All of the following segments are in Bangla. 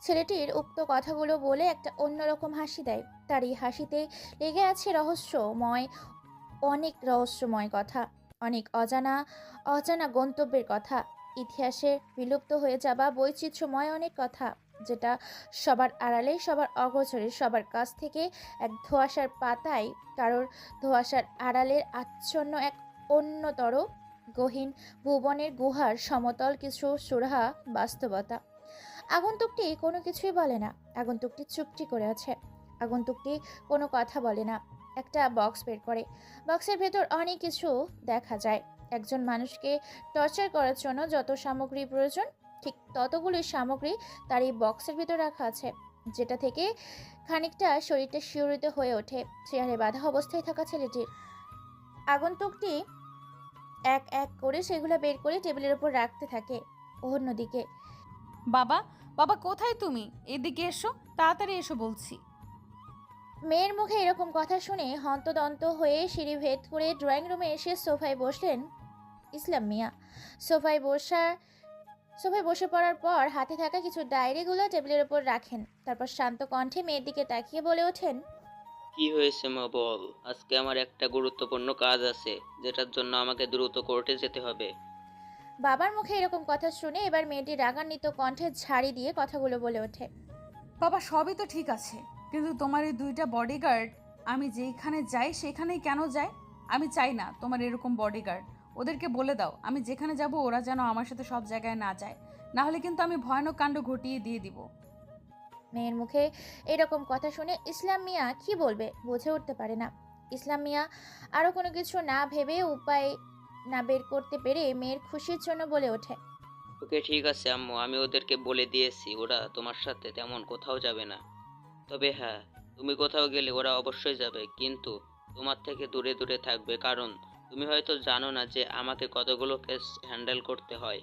ছেলেটির উক্ত কথাগুলো বলে একটা অন্যরকম হাসি দেয়। তার এই হাসিতে লেগে আছে অনেক রহস্যময় কথা, অনেক অজানা অজানা গন্তব্যের কথা, ইতিহাসের বিলুপ্ত হয়ে যাওয়া বৈচিত্র্যময় অনেক কথা, যেটা সবার আড়ালে, সবার অগোচরে, সবার কাছ থেকে এক ধোঁয়াশার পাতায়, কারোর ধোঁয়াশার আড়ালের আচ্ছন্ন এক অন্যতর গহীন ভুবনের গুহার সমতল কিছু সুরাহা বাস্তবতা। আগন্তুকটি কোনো কিছুই বলে না। আগন্তুকটি চুপটি করে আছে। আগন্তুকটি কোনো কথা বলে না। একটা বক্স বের করে। বক্সের ভেতর অনেক কিছু দেখা যায়। একজন মানুষকে টর্চার করার জন্য যত সামগ্রী প্রয়োজন, ঠিক ততগুলি সামগ্রী তার এই বক্সের ভেতর রাখা আছে, যেটা থেকে খানিকটা শরীরটা শিহরিত হয়ে ওঠে চেয়ারে বাঁধা অবস্থায় থাকা ছেলেটির। আগন্তুকটি এক এক করে সেগুলো বের করে টেবিলের উপর রাখতে থাকে। অন্যদিকে বাবা, বাবা কোথায় তুমি? এদিকে এসো, তাড়াতাড়ি এসো বলছি। মেয়ের মুখে এরকম কথা শুনে হন্তদন্ত হয়ে সিঁড়ি ভেদ করে ড্রয়িং রুমে এসে সোফায় বসলেন ইসলাম মিয়া। সোফায় বসা সোফায় বসে পড়ার পর হাতে থাকা কিছু ডায়েরিগুলো টেবিলের ওপর রাখেন। তারপর শান্ত কণ্ঠে মেয়ের দিকে তাকিয়ে বলে ওঠেন, কি হয়েছে মা বল। আজকে আমার একটা গুরুত্বপূর্ণ কাজ আছে, যেটার জন্য আমাকে দ্রুত কোর্টে যেতে হবে। বাবার মুখে এরকম কথা শুনে এবার মেয়েটি রাগান্বিত কণ্ঠে ঝাড়ি দিয়ে কথাগুলো বলে ওঠে। বাবা সবই তো ঠিক আছে, কিন্তু তোমার এই দুইটা বডিগার্ড আমি যেখানে যাই সেখানেই কেন যায়? আমি চাই না তোমার এরকম বডিগার্ড। ওদেরকে বলে দাও আমি যেখানে যাব ওরা যেন আমার সাথে সব জায়গায় না যায়, না হলে কিন্তু আমি ভয়ানক কাণ্ড ঘটিয়ে দিয়ে দিব। মেয়ের মুখে এরকম কথা শুনে ইসলাম মিয়া কি বলবে বুঝে উঠতে পারে না। ইসলাম মিয়া আরো কোনো কিছু না ভেবে উপায় না বের করতে পেরে মেয়ের খুশির জন্য বলে ওঠে, ওকে ঠিক আছে আম্মু, আমি ওদেরকে বলে দিয়েছি ওরা তোমার সাথে তেমন কোথাও যাবে না। তবে হ্যাঁ, তুমি কোথাও গেলে ওরা অবশ্যই যাবে, কিন্তু তোমার থেকে দূরে দূরে থাকবে, কারণ তুমি হয়তো জানো না যে আমাকে কতগুলো কেস হ্যান্ডেল করতে হয়।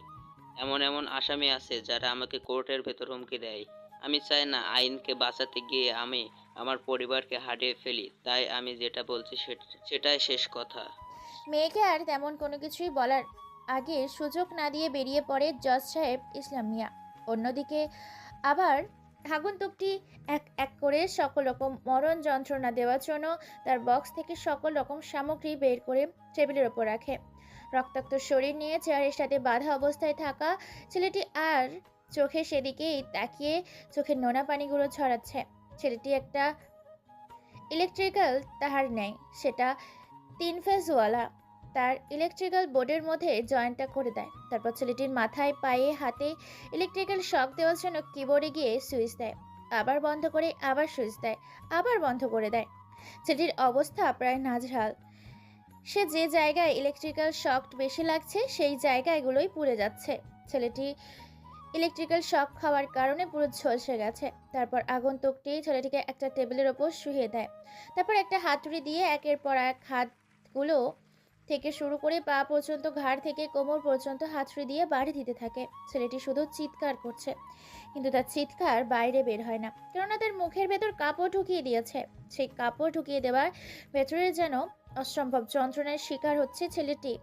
এমন এমন আসামি আছে যারা আমাকে কোর্টের ভেতর হুমকি দেয়। আমি চাই না আইনকে বাঁচাতে গিয়ে আমি আমার পরিবারকে হারিয়ে ফেলি, তাই আমি যেটা বলছি সেটাই শেষ কথা। মেয়েকে আর তেমন কোনো কিছুই বলার আগে সুযোগ না দিয়ে বেরিয়ে পড়ে জজ সাহেব ইসলাম মিয়া। অন্যদিকে আবার আগন্তুকটি এক এক করে সকল রকম মরণ যন্ত্রণা দেওয়ার জন্য তার বক্স থেকে সকল রকম সামগ্রী বের করে টেবিলের ওপর রাখে। রক্তাক্ত শরীর নিয়ে চেয়ারের সাথে বাঁধা অবস্থায় থাকা ছেলেটি আর চোখে সেদিকেই তাকিয়ে চোখের নোনা পানিগুলো ছড়াচ্ছে। ছেলেটি একটা ইলেকট্রিক্যাল তার নেয়, সেটা 3 ফেজওয়ালা। তার ইলেকট্রিক্যাল বোর্ডের মধ্যে জয়েন্টটা করে দেয়। তারপর ছেলেটির মাথায়, পায়ে, হাতে ইলেকট্রিক্যাল শক দেওয়ার জন্য কিবোর্ডে গিয়ে সুইচ দেয়। আবার বন্ধ করে আবার সুইচ দেয়, আবার বন্ধ করে দেয়। ছেলেটির অবস্থা প্রায় নাজেহাল। সে যে জায়গায় ইলেকট্রিক্যাল শক বেশি লাগছে সেই জায়গাগুলোই পুড়ে যাচ্ছে। ছেলেটি ইলেকট্রিক্যাল শক খাওয়ার কারণে পুরো ঝলসে গেছে। তারপর আগন্তুকটি ছেলেটিকে একটা টেবিলের ওপর শুইয়ে দেয়। তারপর একটা হাতুড়ি দিয়ে একের পর এক হাতগুলো থেকে শুরু করে পা পর্যন্ত, ঘাড় থেকে কোমর পর্যন্ত হাতুড়ি দিয়ে বাড়ি দিতে থাকে। ছেলেটি শুধু চিৎকার করছে, কিন্তু তার চিৎকার বাইরে বের হয় না, কেননা তার মুখের ভেতর কাপড় ঢুকিয়ে দিয়েছে। সেই কাপড় ঢুকিয়ে দেওয়ার ভেতরে যেন অসম্ভব যন্ত্রণার শিকার হচ্ছে ছেলেটি।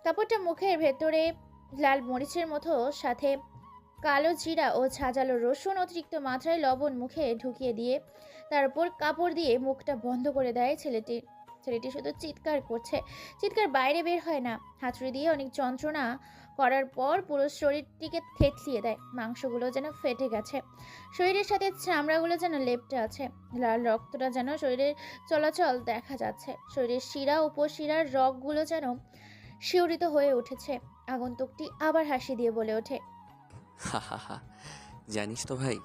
কাপড়টা মুখের ভেতরে লাল মরিচের মতো, সাথে কালো জিরা ও ঝাঁঝালো রসুন, অতিরিক্ত মাত্রায় লবণ মুখে ঢুকিয়ে দিয়ে তার উপর কাপড় দিয়ে মুখটা বন্ধ করে দেয় ছেলেটির। ছেলেটি শুধু চিৎকার করছে, চিৎকার বাইরে বের হয় না। হাতুড়ি দিয়ে অনেক যন্ত্রণা করার পর পুরো শরীরটিকে থেতলিয়ে দেয়। মাংসগুলো যেন ফেটে গেছে, শরীরের সাথে চামড়াগুলো যেন লেপ্টে আছে। লাল রক্তটা যেন শরীরের চলাচল দেখা যাচ্ছে। শরীরের শিরা, উপশিরার রগগুলো যেন শিহরিত হয়ে উঠেছে। আগন্তুকটি আবার হাসি দিয়ে বলে ওঠে, হা হা হা, জানিস তো ভাই,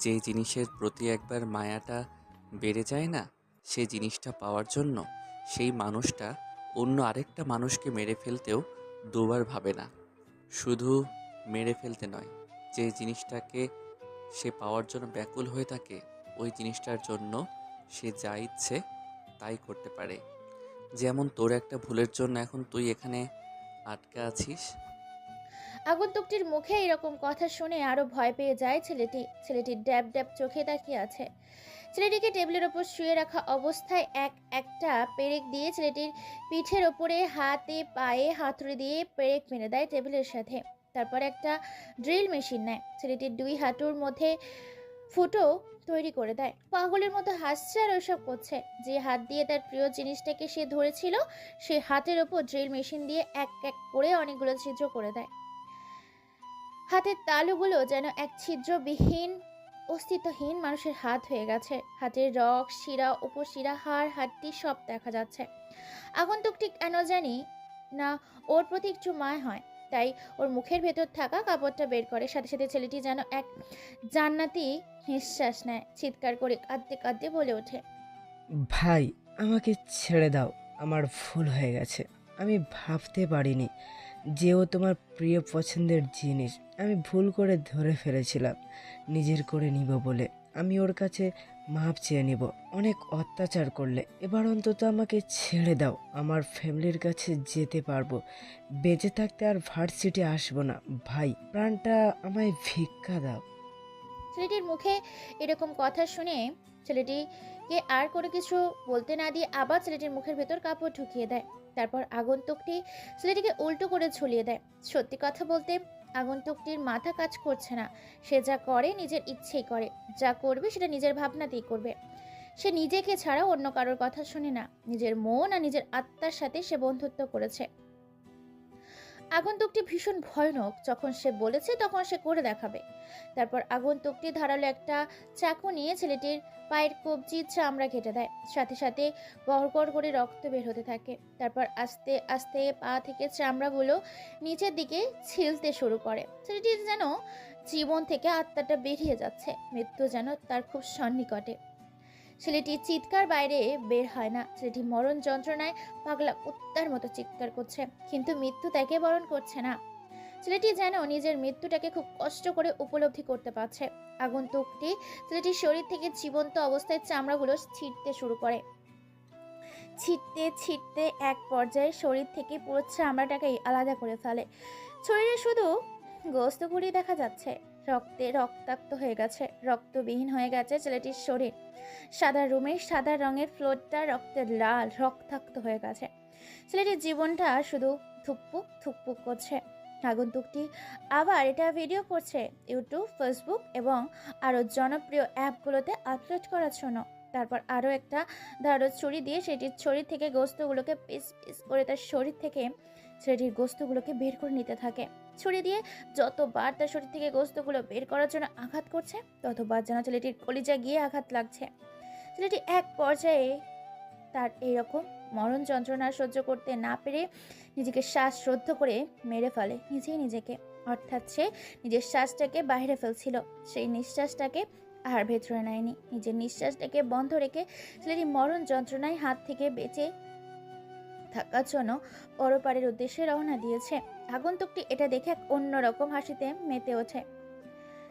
যে জিনিসের প্রতি একবার মায়াটা বেড়ে যায় না, সেই জিনিসটা পাওয়ার জন্য সেই মানুষটা অন্য আরেকটা মানুষকে মেরে ফেলতেও দুবার ভাবে না। শুধু মেরে ফেলতে নয়, যে জিনিসটাকে সে পাওয়ার জন্য ব্যাকুল হয়ে থাকে, ওই জিনিসটার জন্য সে যা ইচ্ছে তাই করতে পারে। যেমন তোর একটা ভুলের জন্য এখন তুই এখানে আটকা আছিস। আগন্তুকটির মুখে এরকম কথা শুনে আরো ভয় পেয়ে যায় ছেলেটি। ছেলেটির ড্যাব ড্যাব চোখে তাকিয়ে আছে। ছেলেটিকে টেবিলের ওপর শুয়ে রাখা অবস্থায় এক একটা পেরেক দিয়ে ছেলেটির পিঠের ওপরে, হাতে, পায়ে হাতুড়ি দিয়ে পেরেক মেরে দেয় টেবিলের সাথে। তারপর একটা ড্রিল মেশিন নেয়, ছেলেটির 2 হাঁটুর মধ্যে ফুটো তৈরি করে দেয়। পাগলের মতো হাসছে আর ওসব করছে। যে হাত দিয়ে তার প্রিয় জিনিসটাকে সে ধরেছিল, সে হাতের ওপর ড্রিল মেশিন দিয়ে এক এক করে অনেকগুলো ছিদ্র করে দেয়। হাতের তালুগুলো যেন এক ছিদ্রবিহীন অস্তিত্বহীন মানুষের হাত হয়ে গেছে। হাতের রগ, শিরা, উপশিরা, হাড়, হাড্ডি সব দেখা যাচ্ছে। আগন্তুকটি কেন জানি না ওর প্রতি একটু মায় হয়, তাই ওর মুখের ভেতর থাকা কাপড়টা বের করে। সাথে সাথে ছেলেটি যেন এক জান্নাতি নিঃশ্বাস নেয়, চিৎকার করে কাঁদতে কাঁদতে বলে ওঠে, ভাই, আমাকে ছেড়ে দাও। আমার ভুল হয়ে গেছে। আমি ভাবতে পারিনি যে ও তোমার প্রিয় পছন্দের জিনিস। আমি ভুল করে ধরে ফেলেছিলাম নিজের করে নিব বলে। আমি ওর কাছে মাপ চেয়ে নিব। অনেক অত্যাচার করলে, এবার অন্তত আমাকে ছেড়ে দাও। আমার ফ্যামিলির কাছে যেতে পারবো। বেঁচে থাকতে আর ভার্সিটি আসবো না। ভাই, প্রাণটা আমায় ভিক্ষা দাও। ছেলেটির মুখে এরকম কথা শুনে ছেলেটিকে আর কোনো কিছু বলতে না দিয়ে আবার ছেলেটির মুখের ভেতর কাপড় ঢুকিয়ে দেয়। তারপর আগন্তুকটি ছেলেটিকে উল্টো করে ঝুলিয়ে দেয়। সত্যি কথা বলতে আগন্তুকটির মাথা কাজ করছে না। সে যা করে নিজের ইচ্ছেই করে, যা করবে সেটা নিজের ভাবনাতেই করবে। সে নিজেকে ছাড়া অন্য কারোর কথা শুনে না। নিজের মন আর নিজের আত্মার সাথে সে বন্ধুত্ব করেছে। আগন্তুকটি ভীষণ ভয়ানক। যখন সে বলেছে তখন সে করে দেখাবে। তারপর আগন্তুকটি ধারালো একটা চাকু নিয়ে ছেলেটির পায়ের কবজির চামড়া কেটে দেয়। সাথে সাথে গড়গড় করে রক্ত বের হতে থাকে। তারপর আস্তে আস্তে পা থেকে চামড়াগুলো নিচের দিকে ছিলতে শুরু করে। ছেলেটির যেন জীবন থেকে আত্মাটা বেরিয়ে যাচ্ছে। মৃত্যু যেন তার খুব সন্নিকটে। ছেলেটির চিৎকার বাইরে বের হয় না। ছেলেটি মরণ যন্ত্রণায় পাগলা কুত্তার মতো চিৎকার করছে, কিন্তু মৃত্যু তাকে বরণ করছে না। ছেলেটি যেন নিজের মৃত্যুটাকে খুব কষ্ট করে উপলব্ধি করতে পারছে। আগন্তুকটি ছেলেটির শরীর থেকে জীবন্ত অবস্থায় চামড়াগুলো ছিঁড়তে শুরু করে। ছিঁড়তে ছিঁড়তে এক পর্যায়ে শরীর থেকে পুরো চামড়াটাকেই আলাদা করে ফেলে। শরীরে শুধু গোস্তগুলি দেখা যাচ্ছে। রক্তে রক্তাক্ত হয়ে গেছে, রক্তবিহীন হয়ে গেছে ছেলেটির শরীর। সাদা রুমের সাদা রঙের ফ্লোরটা রক্তে লাল, রক্তাক্ত হয়ে গেছে। ছেলেটির জীবনটা শুধু থুকপুক থুকপুক করছে। আগন্তুকটি আবার এটা ভিডিও করছে ইউটিউব, ফেসবুক এবং আরও জনপ্রিয় অ্যাপগুলোতে আপলোড করার জন্য। তারপর আরও একটা ধারো ছুরি দিয়ে সেটির শরীর থেকে গোস্তগুলোকে পিস পিস করে তার শরীর থেকে ছেলেটির গোস্তগুলোকে বের করে নিতে থাকে। ছুরি দিয়ে যতবার তার শরীর থেকে গোস্তগুলো বের করার জন্য আঘাত করছে, ততবার যেন ছেলেটির কলিজা গিয়ে আঘাত লাগছে। ছেলেটি এক পর্যায়ে তার এইরকম মরণ যন্ত্রণা সহ্য করতে না পেরে নিজেকে শ্বাসরোধ করে মেরে ফেলে নিজেই নিজেকে। অর্থাৎ সে নিজের শ্বাসটাকে বাইরে ফেলছিল, সেই নিঃশ্বাসটাকে আর ভেতরে নেয়নি। নিজের নিঃশ্বাসটাকে বন্ধ রেখে ছেলেটি মরণ যন্ত্রণায় হাত থেকে বেঁচে থাকার জন্য পরপারের উদ্দেশ্যে রওনা দিয়েছে। আগন্তুকটি এটা দেখে এক অন্যরকম হাসিতে মেতে ওঠে।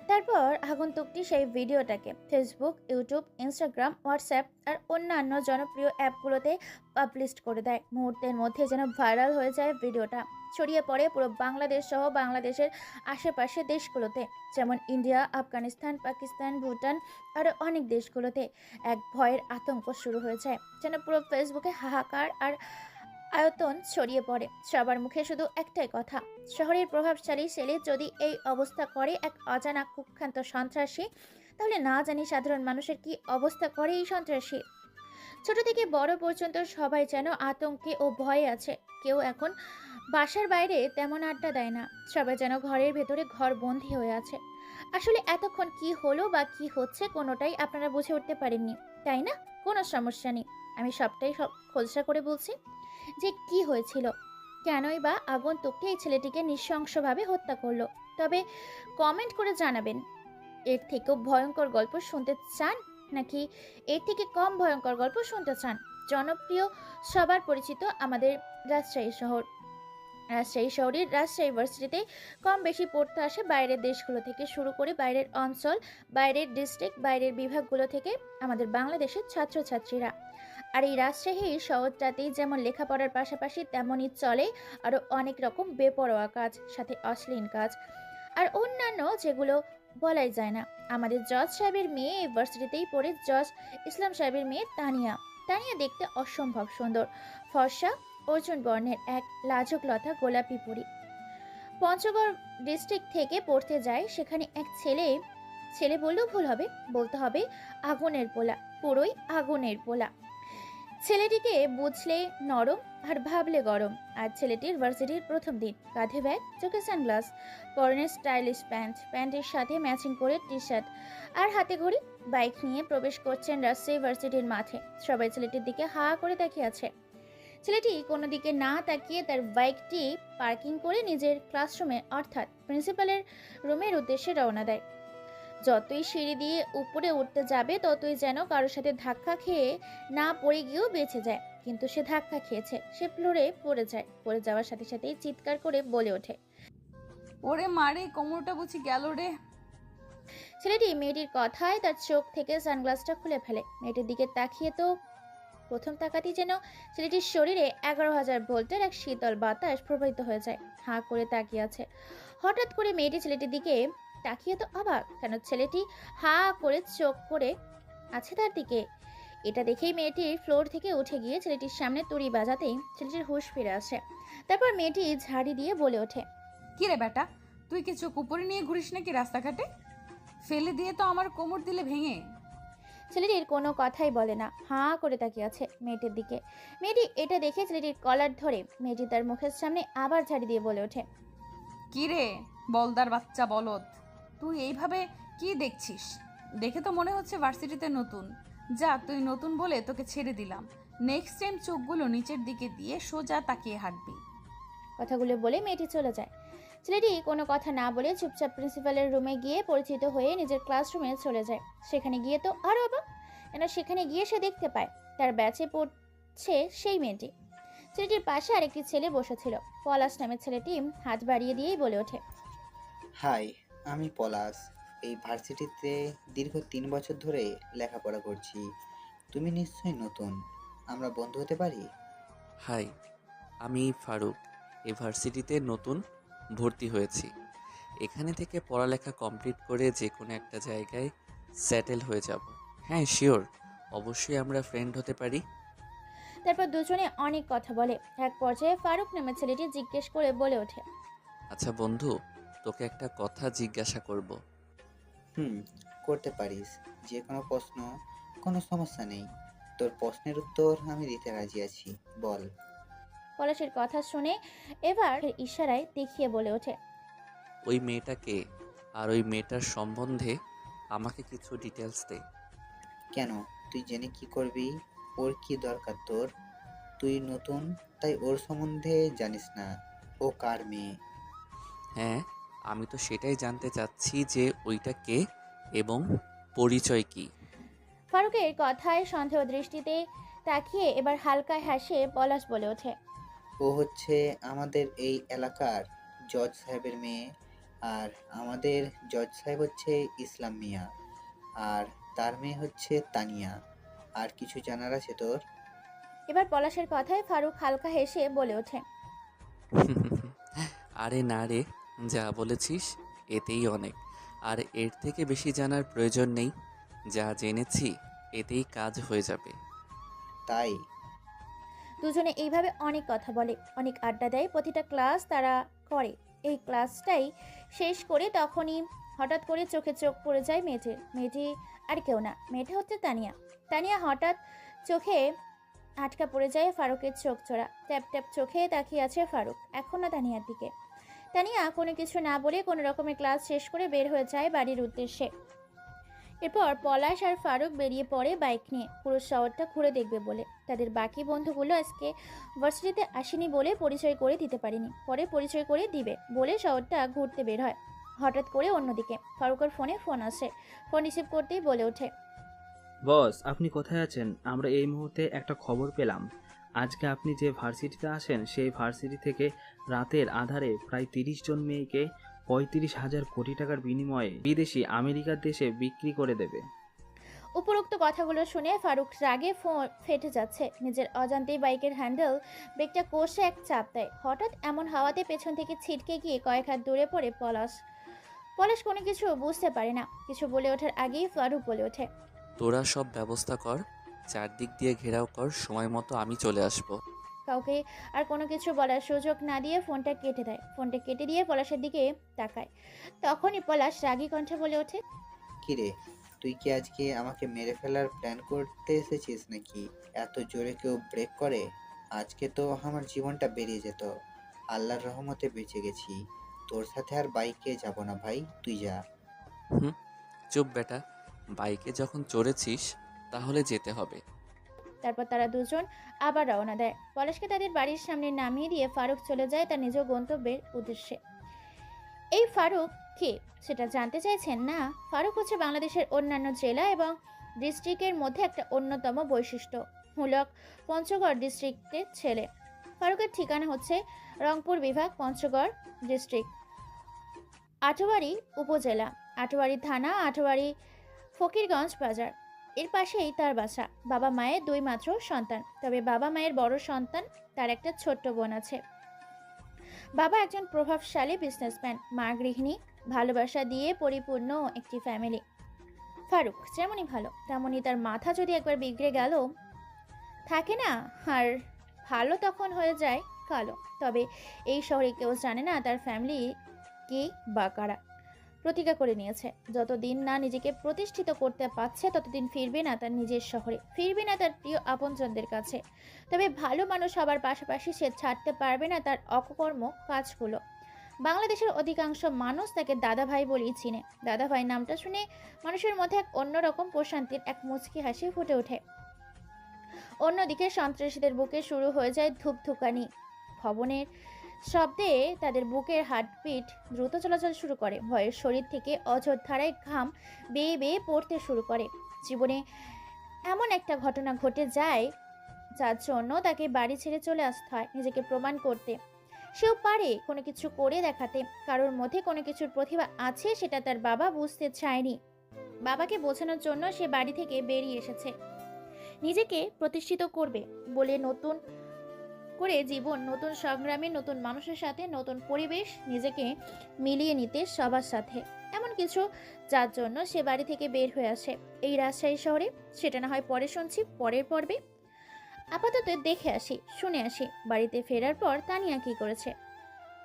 তারপর আগন্তুকটি সেই ভিডিওটাকে ফেসবুক, ইউটিউব, ইনস্টাগ্রাম, হোয়াটসঅ্যাপ আর অন্যান্য জনপ্রিয় অ্যাপগুলোতে পাবলিশ করে দেয়। মুহূর্তের মধ্যে যেন ভাইরাল হয়ে যায় ভিডিওটা। ছড়িয়ে পড়ে পুরো বাংলাদেশ সহ বাংলাদেশের আশেপাশে দেশগুলোতে, যেমন ইন্ডিয়া, আফগানিস্তান, পাকিস্তান, ভুটান আরও অনেক দেশগুলোতে। এক ভয়ের আতঙ্ক শুরু হয়ে যায়, যেন পুরো ফেসবুকে হাহাকার আর আয়তন ছড়িয়ে পড়ে। সবার মুখে শুধু একটাই কথা, শহরের প্রভাবশালী ছেলে যদি এই অবস্থা করে এক অজানা কুখ্যাত সন্ত্রাসী, তাহলে না জানি সাধারণ মানুষের কি অবস্থা করে এই সন্ত্রাসী। ছোট থেকে বড় পর্যন্ত সবাই যেন আতঙ্কে ও ভয়ে আছে। কেউ এখন বাসার বাইরে তেমন আড্ডা দেয় না। সবাই যেন ঘরের ভেতরে ঘর বন্দী হয়ে আছে। আসলে এতক্ষণ কি হলো বা কি হচ্ছে কোনোটাই আপনারা বুঝে উঠতে পারেননি, তাই না? কোনো সমস্যা নেই, আমি সবটাই খোলসা করে বলছি যে কি হয়েছিল, কেনই বা আগন্তুকটি এই ছেলেটিকে নৃশংসভাবে হত্যা করলো। তবে কমেন্ট করে জানাবেন, এর থেকেও ভয়ঙ্কর গল্প শুনতে চান নাকি এর থেকে কম ভয়ঙ্কর গল্প শুনতে চান? জনপ্রিয়, সবার পরিচিত আমাদের রাজশাহী শহর। রাজশাহী শহরের রাজশাহী ইউনিভার্সিটিতে কম বেশি পড়তে আসে বাইরের দেশগুলো থেকে শুরু করে বাইরের অঞ্চল, বাইরের ডিস্ট্রিক্ট, বাইরের বিভাগগুলো থেকে আমাদের বাংলাদেশের ছাত্রছাত্রীরা। আর এই রাজশাহী শহরটাতেই যেমন লেখাপড়ার পাশাপাশি তেমনই চলে আরও অনেক রকম বেপরোয়া কাজ, সাথে অশ্লীল কাজ আর অন্যান্য যেগুলো বলাই যায় না। আমাদের জজ সাহেবের মেয়ে ইউনিভার্সিটিতেই পড়ে, জজ ইসলাম সাহেবের মেয়ে তানিয়া। তানিয়া দেখতে অসম্ভব সুন্দর, ফর্সা, অর্জুন বর্ণের এক লাজুক লতা গোলাপি পরি। পঞ্চগড় ডিস্ট্রিক্ট থেকে পড়তে যায়। সেখানে এক ছেলে, ছেলে বললেও ভুল হবে, বলতে হবে আগুনের পোলা, পুরোই আগুনের পোলা। ছেলেটিকে বুঝলে নরম আর ভাবলে গরম। আর ছেলেটির ভার্সিটির প্রথম দিন, কাঁধে ব্যাগ, চোখে সানগ্লাস, পরনে স্টাইলিশ প্যান্ট, প্যান্টের সাথে ম্যাচিং করে টি শার্ট আর হাতে ঘড়ি। বাইক নিয়ে প্রবেশ করছেন রাজশাহী ভার্সিটির মাঠে। সবাই ছেলেটির দিকে হা করে তাকিয়ে আছে। ছেলেটি কোনো দিকে না তাকিয়ে তার বাইকটি পার্কিং করে নিজের ক্লাসরুমে অর্থাৎ প্রিন্সিপালের রুমের উদ্দেশ্যে রওনা দেয়। যতই সিঁড়ি দিয়ে উপরে উঠতে যাবে ততই যেন কারোর সাথে ধাক্কা খেয়ে না পড়ে গিয়েও বেঁচে যায়। কিন্তু সে ধাক্কা খেয়েছে, সে ফ্লোরে পড়ে যায়। পড়ে যাওয়ার সাথে সাথেই চিৎকার করে বলে ওঠে। ওরে মারে, কোমরটা বুঝি গেল রে। ছেলেটি মেয়েটির কথায় তার চোখ থেকে সানগ্লাসটা খুলে ফেলে। মেয়েটির দিকে তাকিয়ে তো প্রথম তাকাতেই যেন ছেলেটির শরীরে 11,000 ভোল্টের এক শীতল বাতাস প্রবাহিত হয়ে যায়। হাঁ করে তাকিয়ে আছে। হঠাৎ করে মেয়েটি ছেলেটির দিকে তাকিয়ে তো অবাক, কেন ছেলেটি হা করে চোখ করে আছে তার দিকে। এটা দেখেই মেয়েটি ফ্লোর থেকে উঠে গিয়ে ছেলেটির সামনে তুড়ি বাজাতেই ছেলেটির হুঁশ ফিরে আসে। তারপর মেয়েটি ঝাড়ি দিয়ে বলে ওঠে। কি রে বেটা, তুই কি চোখ উপরে নিয়ে ঘুরিস নাকি রাস্তাঘাটে? ফেলে দিয়ে তো আমার কোমর দিলে ভেঙে। ছেলেটির কোনো কথাই বলে না, হাঁ করে তাকিয়ে আছে মেয়েটির দিকে। মেয়েটি এটা দেখে ছেলেটির কলার ধরে মেয়েটি তার মুখের সামনে আবার ঝাড়ি দিয়ে বলে ওঠে। কি রে বলদার বাচ্চা বলদ, তুই এইভাবে কি দেখছিস? দেখে তো মনে হচ্ছে ভার্সিটিতে নতুন। যা, তুই নতুন বলে তোকে ছেড়ে দিলাম। নেক্সট টাইম চোখগুলো নিচের দিকে দিয়ে সোজা তাকিয়ে হাঁটবি। কথাগুলো বলে মেয়েটি চলে যায়। ছেলেটি কোনো কথা না বলে চুপচাপ প্রিন্সিপালের রুমে গিয়ে পরিচিত হয়ে নিজের ক্লাসরুমে চলে যায়। সেখানে গিয়ে তো আরও অবাক, কেন সেখানে গিয়ে সে দেখতে পায় তার ব্যাচে পড়ছে সেই মেয়েটি। ছেলেটির পাশে আরেকটি ছেলে বসেছিল। পলাশ নামের ছেলেটি হাত বাড়িয়ে দিয়েই বলে ওঠে। হাই, আমি পলাশ। এই ভার্সিটিতে দীর্ঘ 3 বছর ধরে লেখাপড়া করছি। তুমি নিশ্চয়ই নতুন। আমরা বন্ধু হতে পারি? হাই, আমি ফারুক। এই ভার্সিটিতে নতুন ভর্তি হয়েছি। এখানে থেকে পড়ালেখা কমপ্লিট করে যে কোনো একটা জায়গায় সেটেল হয়ে যাব। হ্যাঁ শিওর, অবশ্যই আমরা ফ্রেন্ড হতে পারি। তারপর দুজনে অনেক কথা বলে। এক পর্যায়ে ফারুক নামের ছেলেটি জিজ্ঞেস করে বলে ওঠে। আচ্ছা বন্ধু, তোকে একটা কথা জিজ্ঞাসা করব। হুম, করতে পারিস। যে কোনো প্রশ্ন, কোনো সমস্যা নেই। তোর প্রশ্নের উত্তর আমি দিতে রাজি আছি, বল। পলাশের কথা শুনে এবার ইশারায় দেখিয়ে বলে ওঠে। ওই মেয়েটা কে, আর ওই মেয়েটার সম্বন্ধে আমাকে কিছু ডিটেলস দে। কেন, তুই জেনে কি করবি? ওর কি দরকার তোর? তুই নতুন, তাই ওর সম্বন্ধে জানিস না। ও কার মেয়ে? হ্যাঁ, আমি তো সেটাই জানতে চাচ্ছি যে ওইটা কে এবং পরিচয় কি। ফারুকের কথায় সন্দেহ দৃষ্টিতে তাকিয়ে এবার হালকা হাসে পলাশ বলে ওঠে। ও হচ্ছে আমাদের এই এলাকার জজ সাহেবের মেয়ে। আর আমাদের জজ সাহেব হচ্ছে ইসলাম মিয়া। আর তার মেয়ে হচ্ছে তানিয়া। আর কিছু জানার আছে তোর? এবার পলাশের কথায় ফারুক হালকা হেসে বলে ওঠে। আরে না রে, যা বলেছিস এতেই অনেক। আর এর থেকে বেশি জানার প্রয়োজন নেই। যা জেনেছি এতেই কাজ হয়ে যাবে। তাই? দুজনে এইভাবে অনেক কথা বলে, অনেক আড্ডা দেয়। প্রতিটা ক্লাস তারা করে। এই ক্লাসটাই শেষ করে তখনই হঠাৎ করে চোখে চোখ পড়ে যায় মেয়েটির। মেয়েটি আর কেউ না, মেয়েটা হচ্ছে তানিয়া। তানিয়া হঠাৎ চোখে আটকা পড়ে যায় ফারুকের চোখ চোরা। ট্যাপ ট্যাপ চোখে তাকিয়ে আছে ফারুক এখনও তানিয়ার দিকে। তানিয়া কোনো কিছু না বলে কোনো রকমের ক্লাস শেষ করে বের হয়ে যায় বাড়ির উদ্দেশ্যে। এরপর পলাশ আর ফারুক বেরিয়ে পড়ে বাইক নিয়ে পুরো শহরটা ঘুরে দেখবে বলে। তাদের বাকি বন্ধুগুলো আজকে ভার্সিটিতে আসেনি বলে পরিচয় করে দিতে পারেনি, পরে পরিচয় করে দিবে বলে শহরটা ঘুরতে বের হয়। হঠাৎ করে অন্যদিকে ফারুকের ফোনে ফোন আসে। ফোন রিসিভ করতেই বলে ওঠে। বস, আপনি কোথায় আছেন? আমরা এই মুহূর্তে একটা খবর পেলাম। আজকে আপনি যে ভার্সিটিতে আসেন সেই ভার্সিটি থেকে রাতের আধারে প্রায় 30 জন মেয়েকে 35,000 কোটি টাকার বিনিময়ে বিদেশি আমেরিকার দেশে বিক্রি করে দেবে। উপরোক্ত কথাগুলো শুনে ফারুক রাগে ফেটে যাচ্ছে। নিজের অজান্তেই বাইকের হ্যান্ডেল ব্রেকটা কষে এক চাপ দেয়। হঠাৎ এমন হাওয়াতে পেছন থেকে ছিটকে গিয়ে কয়েক হাত দূরে পড়ে পলাশ। পলাশ কোনো কিছু বুঝতে পারে না। কিছু বলে ওঠার আগেই ফারুক বলে ওঠে। তোরা সব ব্যবস্থা কর, চারদিক দিয়ে ঘেরাও কর, সময় মতো আমি চলে আসব। কাউকে আর কোনো কিছু বলার সুযোগ না দিয়ে ফোনটা কেটে দেয়। ফোনটা কেটে দিয়ে পলাশের দিকে তাকায়। তখনই পলাশ রাগী কণ্ঠে বলে ওঠে, কিরে, তুই কি আজকে আমাকে মেরে ফেলার প্ল্যান করতে এসেছিস নাকি? এত জোরে কেউ ব্রেক করে? আজকে তো আমার জীবনটা বেরিয়ে যেত। আল্লাহর রহমতে বেঁচে গেছি। তোর সাথে আর বাইকে যাব না ভাই, তুই যা। হুম, চুপ বেটা। বাইকে যখন চড়েছিস তাহলে যেতে হবে। তারপর তারা দুজন আবার রওনা দেয়। পলাশকে তাদের বাড়ির সামনে নামিয়ে দিয়ে ফারুক চলে যায় তার নিজ গন্তব্যের উদ্দেশ্যে। এই ফারুক কে সেটা জানতে চাইছেন না? ফারুক হচ্ছে বাংলাদেশের অন্যান্য জেলা এবং ডিস্ট্রিক্টের মধ্যে একটা অন্যতম বৈশিষ্ট্যমূলক পঞ্চগড় ডিস্ট্রিক্টের ছেলে। ফারুকের ঠিকানা হচ্ছে রংপুর বিভাগ, পঞ্চগড় ডিস্ট্রিক্ট, আটোয়ারি উপজেলা, আটোয়ারি থানা, আটোয়ারি ফকিরগঞ্জ বাজার। এর পাশেই তার বাসা। বাবা মায়ের দুই মাত্র সন্তান। তবে বাবা মায়ের বড় সন্তান, তার একটা ছোট্ট বোন আছে। বাবা একজন প্রভাবশালী বিজনেসম্যান, মা গৃহিণী। ভালোবাসা দিয়ে পরিপূর্ণ একটি ফ্যামিলি। ফারুক যেমনই ভালো তেমনই তার মাথা যদি একবার বিগড়ে গেল থাকে না, আর ভালো তখন হয়ে যায় কালো। তবে এই শহরে কেউ জানে না তার ফ্যামিলি কি বা কারা। প্রতিজ্ঞা করে নিয়েছে যতদিন না নিজেকে প্রতিষ্ঠিত করতে পারছে ততদিন ফিরবে না তার নিজের শহরে, ফিরবে না তার প্রিয় আপনজনদের কাছে। তবে ভালো মানুষ হবার পাশাপাশি সে ছাড়তে পারবে না তার অকর্ম কাজগুলো। বাংলাদেশের অধিকাংশ মানুষ তাকে দাদাভাই বলেই চিনে। দাদাভাই নামটা শুনে মানুষের মধ্যে এক অন্যরকম প্রশান্তির এক মুচকি হাসি ফুটে ওঠে। অন্যদিকে সন্ত্রাসীদের বুকে শুরু হয়ে যায় ধূপধুকানি। ভবনের শব্দে তাদের বুকের হার্টবিট দ্রুত চলাচল শুরু করে। ভয়ের শরীর থেকে অঝোর ধারায় ঘাম বেয়ে বেয়ে পড়তে শুরু করে। জীবনে এমন একটা ঘটনা ঘটে যায় যার জন্য তাকে বাড়ি ছেড়ে চলে আসতে হয় নিজেকে প্রমাণ করতে। সেও পারে কোনো কিছু করে দেখাতে। কারোর মধ্যে কোনো কিছুর প্রতিভা আছে, সেটা তার বাবা বুঝতে চায়নি। বাবাকে বোঝানোর জন্য সে বাড়ি থেকে বেরিয়ে এসেছে। নিজেকে প্রতিষ্ঠিত করবে বলে নতুন করে জীবন, নতুন সংগ্রামে, নতুন মানুষের সাথে, নতুন পরিবেশ, নিজেকে মিলিয়ে নিতে সবার সাথে। এমন কিছু যার জন্য সে বাড়ি থেকে বের হয়ে আসে এই রাজশাহী শহরে। সেটা না হয় পরে শুনছি পরের পর্বে। আপাতত দেখে আসি, শুনে আসি বাড়িতে ফেরার পর তানিয়া কি করেছে,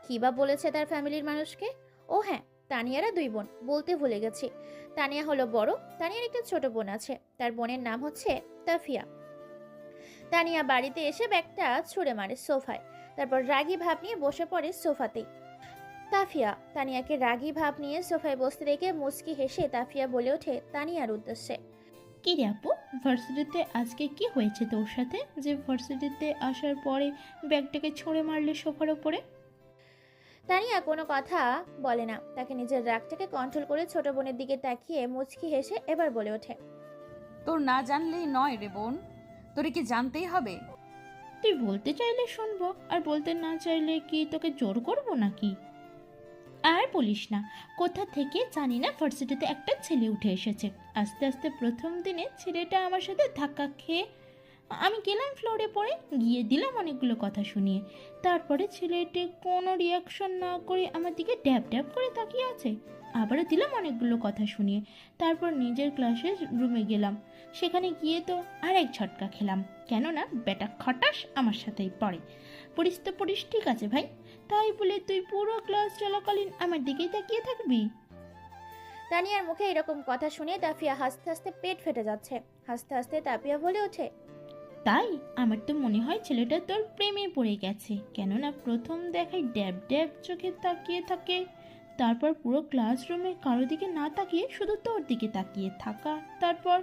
কি বা বলেছে তার ফ্যামিলির মানুষকে। ও হ্যাঁ, তানিয়ারা দুই বোন, বলতে ভুলে গেছি। তানিয়া হলো বড়, তানিয়ার একটা ছোট বোন আছে। তার বোনের নাম হচ্ছে তাফিয়া। তানিয়া বাড়িতে এসে ব্যাগটা ছুঁড়ে মারে সোফায়, তারপর রাগী ভাব নিয়ে বসে পড়ে সোফাতেই। তাফিয়া তানিয়াকে রাগী ভাব নিয়ে সোফায় বসতে দেখে মুচকি হেসে তাফিয়া বলে ওঠে তানিয়ার উদ্দেশ্যে, কি রে আপু, ভার্সিটিতে আজকে কি হয়েছে তোর সাথে যে ভার্সিটিতে আসার পরে ব্যাগটাকে ছুঁড়ে মারলে সোফার ওপরে? তানিয়া কোনো কথা বলে না। তাকে নিজের রাগটাকে কন্ট্রোল করে ছোট বোনের দিকে তাকিয়ে মুচকি হেসে এবার বলে ওঠে, তোর না জানলেই নয় রে বোন, তোরে কি জানতেই হবে? তুই বলতে চাইলে শুনবো, আর বলতে না চাইলে কি তোকে জোর করবো নাকি? আর বলিস না, কোথা থেকে জানি না ভার্সিটিতে একটা ছেলে উঠে এসেছে। আস্তে আস্তে প্রথম দিনে ছেলেটা আমার সাথে ধাক্কা খেয়ে আমি গেলাম ফ্লোরে পড়ে, গিয়ে দিলাম অনেকগুলো কথা শুনিয়ে। তারপরে ছেলেটি কোনো রিয়াকশন না করে আমার দিকে ড্যাব ড্যাব করে তাকিয়ে আছে। আবারও দিলাম অনেকগুলো কথা শুনিয়ে। তারপর নিজের ক্লাসের রুমে গেলাম। সেখানে গিয়ে তো আরেক ঝটকা খেলাম, কেননা বেটা খটাস আমার সাথেই পড়ে। পড়িস তো পড়িস, ঠিক আছে ভাই, তাই বলে তুই পুরো ক্লাস চলাকালীন আমার দিকেই তাকিয়ে থাকবি? তানিয়ার মুখে এরকম কথা শুনে তাফিয়া হাসতে হাসতে পেট ফেটে যাচ্ছে। হাসতে হাসতে তাফিয়া বলে ওঠে, তাই আমার তো মনে হয় ছেলেটা তোর প্রেমে পড়ে গেছে, কেননা প্রথম দেখায় ড্যাব ড্যাব চোখে তাকিয়ে থাকে, তারপর পুরো ক্লাসরুমে কারো দিকে না তাকিয়ে শুধু তোর দিকে তাকিয়ে থাকা, তারপর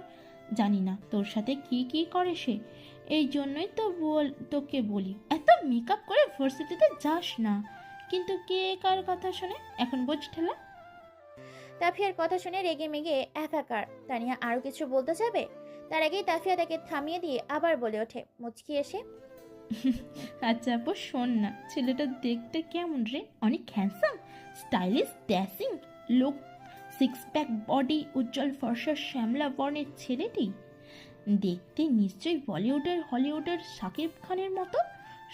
জানি না তোর সাথে কি কি করে সে। এই জন্যই তো তোকে বলি এত মেকআপ করে ভার্সিটিতে যাস না। কিন্তু কে কার কথা শোনে, এখন বোঝ ঠেলা। তাফিয়ার কথা শুনে রেগে মেগে একাকার। তানিয়া আরো কিছু বলতে যাবে, তার আগেই তাফিয়া তাকে থামিয়ে দিয়ে আবার বলে ওঠে মুচকি এসে, আচ্ছা আপু শোন না, ছেলেটা দেখতে কেমন রে? অনেক handsome, stylish, dashing look, six pack body, উজ্জ্বল ফর্সা শ্যামলা বর্ণের ছেলেটি। দেখতে নিশ্চয়ই বলিউডের হলিউডের শাকিব খানের মতো।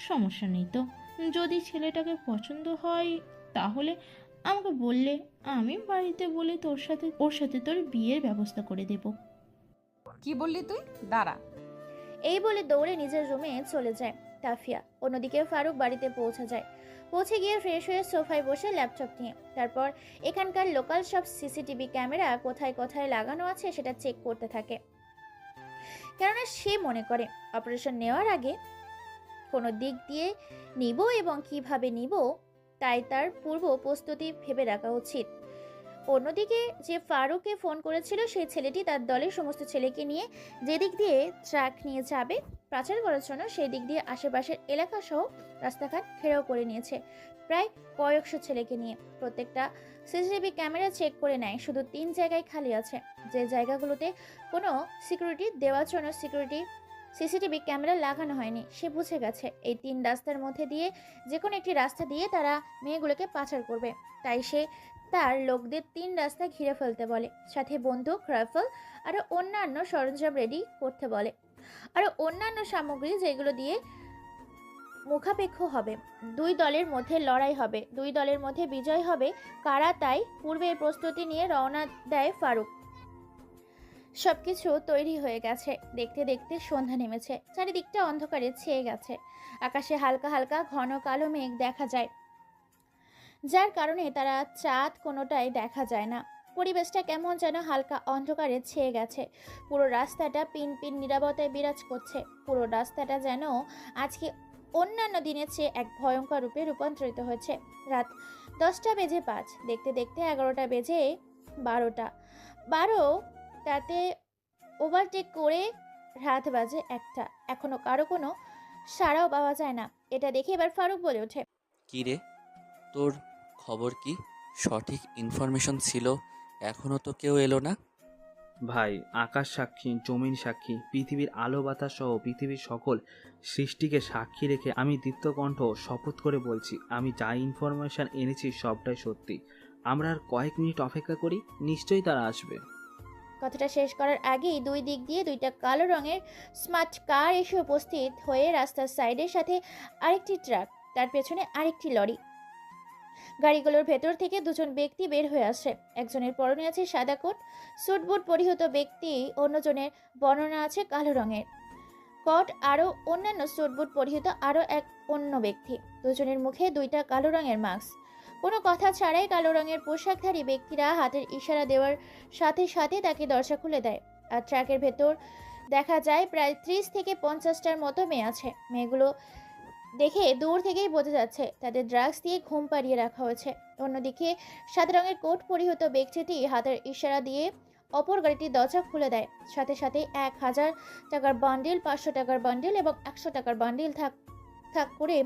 সমস্যা নেই তো, যদি ছেলেটাকে পছন্দ হয় তাহলে আমাকে বললে আমি বাড়িতে বলে ওর সাথে তোর বিয়ের ব্যবস্থা করে দেব। কি বললি তুই? দাঁড়া। এই বলে দৌড়ে নিজের রুমে চলে যায়। তাফিয়া। অন্যদিকে ফারুক বাড়িতে পৌঁছে যায়। পৌঁছে গিয়ে ফ্রেশ হয়ে সোফায় বসে ল্যাপটপ নিয়ে তারপর এখানকার লোকাল সব সিসিটিভি ক্যামেরা কোথায় কোথায় লাগানো আছে সেটা চেক করতে থাকে। কেননা সে মনে করে অপারেশন নেওয়ার আগে কোনো দিক দিয়ে নিব এবং কিভাবে নিব তাই তার পূর্ব প্রস্তুতি ভেবে রাখা উচিত। অন্যদিকে যে ফারুককে ফোন করেছিল সেই ছেলেটি তার দলের সমস্ত ছেলেকে নিয়ে যেদিক দিয়ে ট্রাক নিয়ে যাবে পাচার করার জন্য সেই দিক দিয়ে আশেপাশের এলাকা সহ রাস্তাঘাট ঘেরাও করে নিয়েছে প্রায় কয়েকশো ছেলেকে নিয়ে। প্রত্যেকটা সিসিটিভি ক্যামেরা চেক করে নেয়, শুধু 3 জায়গায় খালি আছে যে জায়গাগুলোতে কোনো সিকিউরিটি দেওয়ার জন্য সিসিটিভি ক্যামেরা লাগানো হয়নি। সে বুঝে গেছে এই 3 রাস্তার মধ্যে দিয়ে যে কোনো একটি রাস্তা দিয়ে তারা মেয়েগুলোকে পাচার করবে, তাই সে তার লোকদের 3 রাস্তা ঘিরে ফেলতে বলে, সাথে বন্দুক, রাইফেল আর অন্যান্য সরঞ্জাম রেডি করতে বলে, আর অন্যান্য সামগ্রী যেগুলো দিয়ে মুখাপেক্ষ হবে। 2 দলের মধ্যে লড়াই হবে, 2 দলের মধ্যে বিজয় হবে কারা, তাই পূর্বের প্রস্তুতি নিয়ে রওনা দেয় ফারুক। সবকিছু তৈরি হয়ে গেছে। দেখতে দেখতে সন্ধ্যা নেমেছে, চারিদিকটা অন্ধকারে ছেয়ে গেছে। আকাশে হালকা হালকা ঘন কালো মেঘ দেখা যায়, যার কারণে তারা চাঁদ কোনোটাই দেখা যায় না। পরিবেশটা কেমন যেন হালকা অন্ধকারে ছেয়ে গেছে। পুরো রাস্তাটা পিন পিন নীরবতায় বিরাজ করছে। পুরো রাস্তাটা যেন আজকে অন্যান্য দিনের চেয়ে এক ভয়ঙ্কর রূপে রূপান্তরিত হয়েছে। রাত 10টা বেজে 5, দেখতে দেখতে 11টা বেজে 12টাতে ওভারটেক করে রাত বাজে 1টা। এখনো কারো কোনো সাড়াও পাওয়া যায় না। এটা দেখে এবার ফারুক বলে ওঠে, কি রে, তোর খবর কি? সঠিক ইনফরমেশন ছিল, এখনও তো কেউ এলো না। ভাই, আকাশ সাক্ষী, জমিন সাক্ষী, পৃথিবীর আলো বাতাস সহ পৃথিবীর সকল সৃষ্টিকে সাক্ষী রেখে আমি দীপ্তকণ্ঠ শপথ করে বলছি, আমি যা ইনফরমেশন এনেছি সবটাই সত্যি। আমরা আর কয়েক মিনিট অপেক্ষা করি, নিশ্চয়ই তারা আসবে। কথাটা শেষ করার আগেই 2 দিক দিয়ে 2টা কালো রঙের স্মার্ট কার এসে উপস্থিত হয়ে রাস্তার সাইডের সাথে আরেকটি ট্রাক, তার পেছনে আরেকটি লরি। গাড়িগুলোর ভেতর থেকে 2 জন ব্যক্তি বের হয়ে আসে। একজনের পরনে আছে সাদা কোট, স্যুট বুট পরিহিত ব্যক্তি, অন্যজনের বর্ণনা আছে কালো রঙের কোট আরও অন্যান্য স্যুট বুট পরিহিত আরও এক অন্য ব্যক্তি। 2 জনের মুখে 2টা কালো রঙের মাস্ক। কোনো কথা ছাড়াই কালো রঙের পোশাকধারী ব্যক্তিরা হাতের ইশারা দেওয়ার সাথে সাথে তাকে দরজা খুলে দেয়। আর ট্রাকের ভেতর দেখা যায় প্রায় 30 থেকে 50টার মতো মেয়ে আছে। মেয়েগুলো দেখে দূর থেকেই বোঝা যাচ্ছে তাদের ড্রাগস দিয়ে ঘুম পাড়িয়ে রাখা হয়েছে। অন্যদিকে সাদা রঙের কোট পরিহিত ব্যক্তিটি হাতের ইশারা দিয়ে অপর গাড়িটির দরজা খুলে দেয়। সাথে সাথে 1000 টাকার বান্ডিল, 500 টাকার বান্ডিল এবং 100 টাকার বান্ডিল থাক করে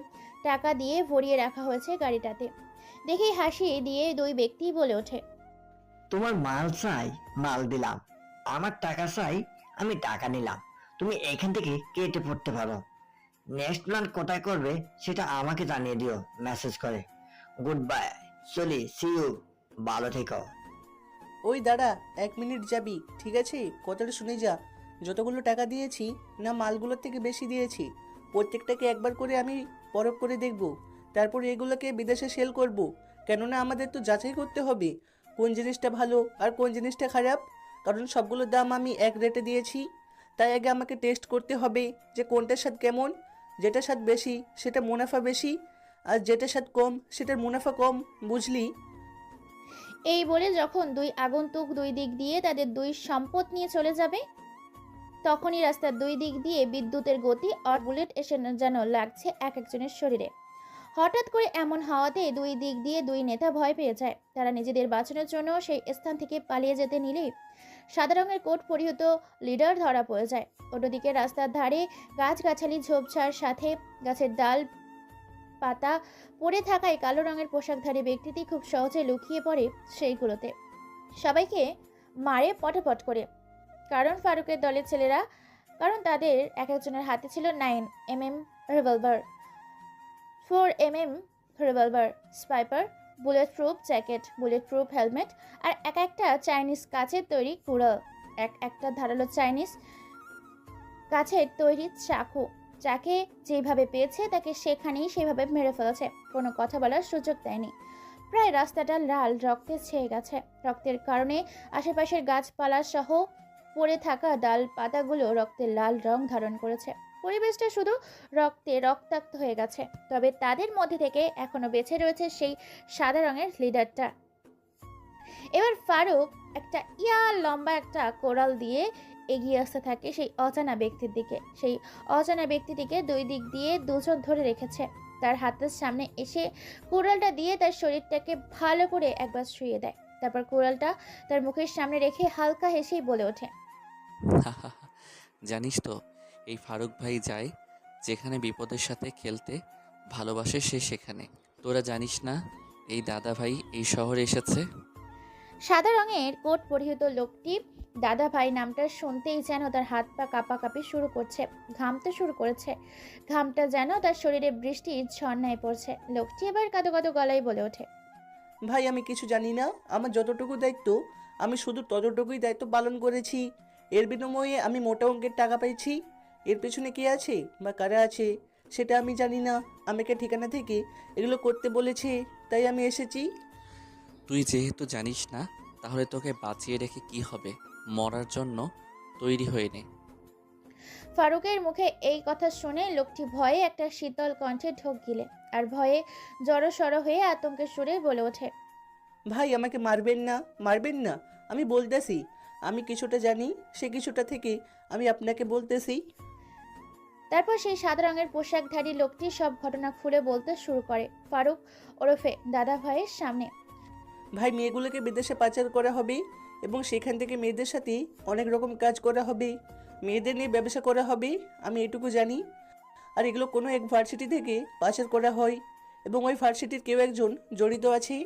টাকা দিয়ে ভরিয়ে রাখা হয়েছে গাড়িটাতে। দেখেই হাসি দিয়ে 2 ব্যক্তি বলে ওঠে, তোমার মাল চাই, মাল দিলাম। আমার টাকা চাই, আমি টাকা নিলাম। তুমি এখান থেকে কেটে পড়তে পারো। নেক্সট প্ল্যান কোথায় করবে সেটা আমাকে জানিয়ে দিও মেসেজ করে। গুড বাই, চলি, সি ইউ, ভালো থেকো। ওই দাঁড়া, 1 মিনিট যাবি? ঠিক আছে, কথাটা শুনে যা। যতগুলো টাকা দিয়েছি না মালগুলোর থেকে বেশি দিয়েছি, প্রত্যেকটাকে একবার করে আমি পরখ করে দেখব, তারপর এগুলোকে বিদেশে সেল করব। কেননা আমাদের তো যাচাই করতে হবে কোন জিনিসটা ভালো আর কোন জিনিসটা খারাপ, কারণ সবগুলোর দাম আমি এক রেটে দিয়েছি। তাই আগে আমাকে টেস্ট করতে হবে যে কোনটার স্বাদ কেমন। যেটা স্বাদ বেশি সেটা মুনাফা বেশি, আর যেটা স্বাদ কম সেটার মুনাফা কম, বুঝলি? এই বলে যখন 2 আগন্তুক 2 দিক দিয়ে তাদের 2 সম্পদ নিয়ে চলে যাবে, তখনই রাস্তার 2 দিক দিয়ে বিদ্যুতের গতি আর বুলেট এসে যেন লাগছে এক একজনের শরীরে। হঠাৎ করে এমন হাওয়াতে 2 দিক দিয়ে 2 নেতা ভয় পেয়ে যায়। তারা নিজেদের বাঁচানোর জন্য সেই স্থান থেকে পালিয়ে যেতে নিলেই সাদা রঙের কোট পরিহিত লিডার ধরা পড়ে যায়। অন্যদিকে রাস্তার ধারে গাছগাছালি ঝোপঝাড় সাথে গাছের ডাল পাতা পড়ে থাকায় কালো রঙের পোশাকধারী ব্যক্তিটি খুব সহজে লুকিয়ে পড়ে সেইগুলোতে। সবাইকে মারে পটাপট করে, কারণ ফারুকের দলের ছেলেরা, কারণ তাদের এক একজনের হাতে ছিল 9mm রিভলভার, 4mm রিভলভার, স্পাইপার, bullet proof jacket, bullet proof helmet আর একটা চাইনিজ কাচের তৈরি কুড়াল, একটা ধারালো চাইনিজ কাচের তৈরি চাকু। যাকে যেভাবে পেয়েছে তাকে সেখানেই সেভাবে মেরে ফেলেছে, কোনো কথা বলার সুযোগ দেয়নি। প্রায় রাস্তাটা লাল রক্তে ছেয়ে গেছে। রক্তের কারণে আশেপাশের গাছপালা সহ পড়ে থাকা ডাল পাতাগুলো রক্তের লাল রং ধারণ করেছে। পরিবেশটা শুধু রক্তে রক্তাক্ত হয়ে গেছে। তবে তাদের মধ্যে থেকে এখনো বেঁচে রয়েছে সেই সাদা রঙের লিডারটা। এবার ফারুক একটা লম্বা একটা কোরাল দিয়ে এগিয়ে আসতে থাকে সেই অজানা ব্যক্তির দিকে। সেই অজানা ব্যক্তিটিকে দুই দিক দিয়ে দুজন ধরে রেখেছে। তার হাতের সামনে এসে কোরালটা দিয়ে তার শরীরটাকে ভালো করে একবার শুইয়ে দেয়। তারপর কোরালটা তার মুখের সামনে রেখে হালকা হেসেই বলে ওঠে, জানিস তো এই ফারুক ভাই যায় যেখানে বিপদের সাথে খেলতে ভালোবাসে সে সেখানে। তোরা জানিস না এই দাদা ভাই এই শহরে এসেছে? সাদা রঙের কোট পরিহিত লোকটি দাদা ভাই নামটা শুনতেই যেন তার হাত পা কাঁপাকাঁপি শুরু করছে, ঘামতে শুরু করেছে। ঘামটা যেন তার শরীরে বৃষ্টির ঝর্ণায় পড়ছে। লোকটি এবার কাঁদো কাঁদো গলায় বলে ওঠে, ভাই আমি কিছু জানি না, আমার যতটুকু দায়িত্ব আমি শুধু ততটুকুই দায়িত্ব পালন করেছি। এর বিনিময়ে আমি মোটা অঙ্কের টাকা পেয়েছি। এর পেছনে কে আছে বা কারা আছে সেটা আমি জানি না। আমাকে ঠিকানা থেকে এগুলো করতে বলেছে, তাই আমি এসেছি। তুই যেহেতু জানিস না তাহলে তোকে বাঁচিয়ে রেখে কি হবে, মরার জন্য তৈরি হয়ে নে। ফারুকের মুখে এই কথা শুনে লোকটি ভয়ে একটা শীতল কণ্ঠে ঢোক গিলে আর ভয়ে জড়সড় হয়ে আতঙ্কের সুরে বলে ওঠে, ভাই আমাকে মারবেন না, মারবেন না। আমি বলতেছি আমি কিছুটা জানি, সে কিছুটা থেকে আমি আপনাকে বলতেছি। তারপর সেই সাদা রঙের পোশাকধারী লোকটি সব ঘটনা খুলে বলতে শুরু করে ফারুক ওরফে দাদা ভাইয়ের সামনে। ভাই মেয়েগুলোকে বিদেশে পাচার করা হবে এবং সেখান থেকে মেয়েদের সাথে অনেক রকম কাজ করা হবে, মেয়েদের নিয়ে ব্যবসা করা হবে, আমি এটুকু জানি। আর এগুলো কোনো এক ভার্সিটি থেকে পাচার করা হয় এবং ওই ভার্সিটির কেউ একজন জড়িত আছে,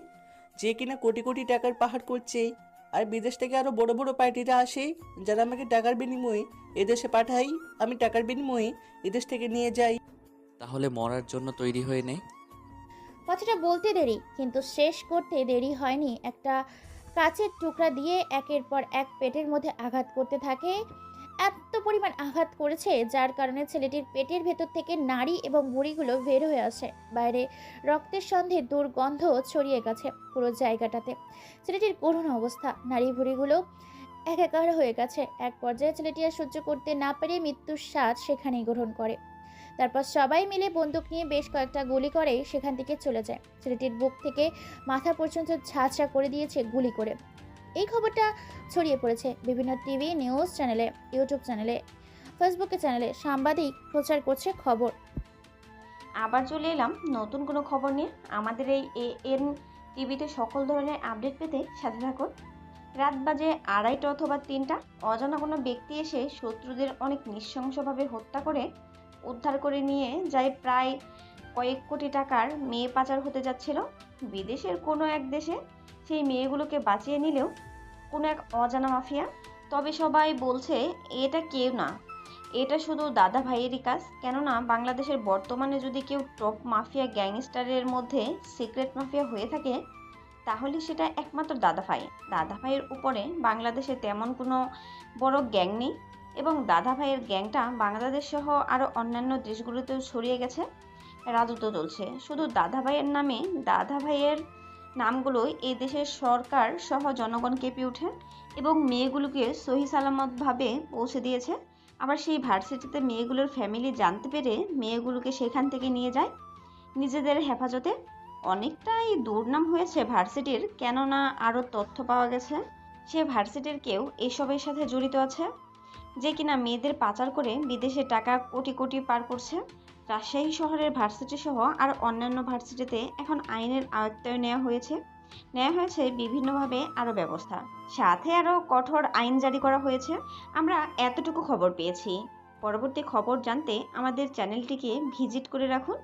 যে কিনা কোটি কোটি টাকার পাহাড় করছে। আর বিদেশ থেকে আরও বড় বড় পার্টিরা আসে যারা আমাকে টাকার বিনিময়ে এদেশে পাঠাই, আমি টাকার বিনিময়ে এদেশ থেকে নিয়ে যাই। তাহলে মরার জন্য তৈরি হয়ে নে। কথাটা বলতে দেরি কিন্তু শেষ করতে দেরি হয়নি। একটা কাচের টুকরা দিয়ে একের পর এক পেটের মধ্যে আঘাত করতে থাকে। এত পরিমাণ আঘাত করেছে যার কারণে ছেলেটির পেটের ভেতর থেকে নাড়ি এবং ভুঁড়িগুলো বের হয়ে আসে। বাইরে রক্তের সন্ধে দুর্গন্ধ ছড়িয়ে গেছে পুরো জায়গাটাতে। ছেলেটির করুণ অবস্থা, নাড়ি ভুঁড়িগুলো একাকার হয়ে গেছে। এক পর্যায়ে ছেলেটি আর সহ্য করতে না পেরে মৃত্যুর স্বাদ সেখানেই গ্রহণ করে। তারপর সবাই মিলে বন্দুক নিয়ে বেশ কয়েকটা গুলি করে সেখান থেকে চলে যায়। ছেলেটির বুক থেকে মাথা পর্যন্ত ঝাঁঝরা করে দিয়েছে গুলি করে। এই খবরটা ছড়িয়ে পড়েছে বিভিন্ন টিভি নিউজ চ্যানেলে, ইউটিউব চ্যানেলে, ফেসবুকে চ্যানেলে। সাংবাদিক প্রচার করছে খবর। আবার চলে এলাম নতুন কোনো খবর নিয়ে। আমাদের এই এএন টিভিতে সকল ধরনের আপডেট পেতে সাথে থাকুন। রাত বাজে 2:30 অথবা 3টা, অজানা কোনো ব্যক্তি এসে শত্রুদের অনেক নৃশংসভাবে হত্যা করে উদ্ধার করে নিয়ে যায় প্রায় কয়েক কোটি টাকার মেয়ে পাচার হতে যাচ্ছিল বিদেশের কোনো এক দেশে। সেই মেয়েগুলোকে বাঁচিয়ে নিলেও কোনো এক অজানা মাফিয়া। তবে সবাই বলছে এটা কেউ না, এটা শুধু দাদা ভাইয়েরই কাজ। কেননা বাংলাদেশের বর্তমানে যদি কেউ টপ মাফিয়া গ্যাংস্টারের মধ্যে সিক্রেট মাফিয়া হয়ে থাকে তাহলে সেটা একমাত্র দাদা ভাই। দাদা ভাইয়ের উপরে বাংলাদেশে তেমন কোনো বড় গ্যাং নেই এবং দাদা ভাইয়ের গ্যাংটা বাংলাদেশ সহ আরও অন্যান্য দেশগুলোতেও ছড়িয়ে গেছে, রাজত্ব চলছে। শুধু দাদা ভাইয়ের নামে দাদা ভাইয়ের নামগুলোই এই দেশের সরকার সহ জনগণ কেঁপে ওঠে এবং মেয়েগুলোকে সহি সালামতভাবে পৌঁছে দিয়েছে। আবার সেই ভার্সিটিতে মেয়েগুলোর ফ্যামিলি জানতে পেরে মেয়েগুলোকে সেখান থেকে নিয়ে যায় নিজেদের হেফাজতে। অনেকটাই দুর্নাম হয়েছে ভার্সিটির, কেননা আরও তথ্য পাওয়া গেছে সে ভার্সিটির কেউ এসবের সাথে জড়িত আছে, যে কিনা মেয়েদের পাচার করে বিদেশে টাকা কোটি কোটি পার করছে। রাজশাহী শহরের ভার্সিটি সহ আর অন্যান্য ভার্সিটিতে এখন আইনের আয়ত্তায় নেওয়া হয়েছে বিভিন্নভাবে আরও ব্যবস্থা, সাথে আরও কঠোর আইন জারি করা হয়েছে। আমরা এতটুকু খবর পেয়েছি। পরবর্তী খবর জানতে আমাদের চ্যানেলটিকে ভিজিট করে রাখুন।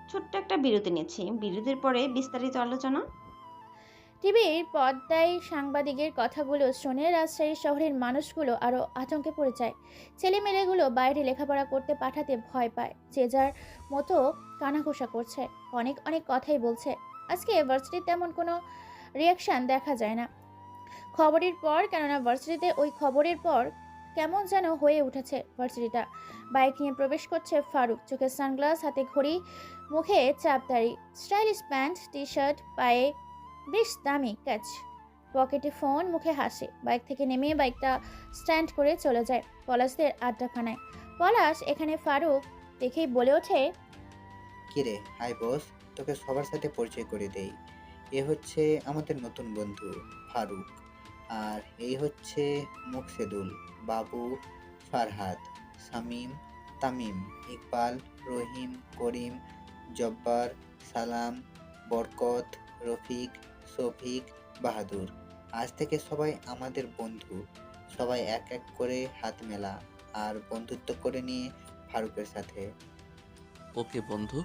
ছোট্ট একটা বিরতি নিচ্ছি, বিরতির পরে বিস্তারিত আলোচনা। টিভির পর্দায় সাংবাদিকের কথাগুলো শুনে রাজশাহী শহরের মানুষগুলো আরও আতঙ্কে পড়ে যায়। ছেলেমেয়েগুলো বাইরে লেখাপড়া করতে পাঠাতে ভয় পায়, যে যার মতো কানাঘোষা করছে, অনেক অনেক কথাই বলছে। আজকে ভার্সিটির তেমন কোনো রিয়াকশান দেখা যায় না খবরের পর, কেননা ভার্সিটিতে ওই খবরের পর কেমন যেন হয়ে উঠেছে ভার্সিটিটা। বাইক নিয়ে প্রবেশ করছে ফারুক, চোখে সানগ্লাস, হাতে ঘড়ি, মুখে চাপদাড়ি, স্টাইলিশ প্যান্ট টি শার্ট, পায়ে বেশ দামি ক্যাচ, পকেটে ফোন, মুখে হাসি। বাইক থেকে নেমে বাইকটা স্ট্যান্ড করে চলে যায় পলাশদের আড্ডাখানায়। পলাশ এখানে ফারুক দেখেই বলে ওঠে, কিরে, হাই বস, তোকে সবার সাথে পরিচয় করে দেই। এ হচ্ছে আমাদের নতুন বন্ধু ফারুক, আর এই হচ্ছে মুকসেদুল, বাবু, ফারহাদ, শামীম, তামিম, ইকবাল, রহিম, করিম, জব্বার, সালাম, বরকত, রফিক, শফিক, বাহাদুর। আজ থেকে সবাই আমাদের বন্ধু। সবাই এক এক করে হাত মেলা আর বন্ধুত্ব করে নিয়ে ফারুকের সাথে। ওকে বন্ধু।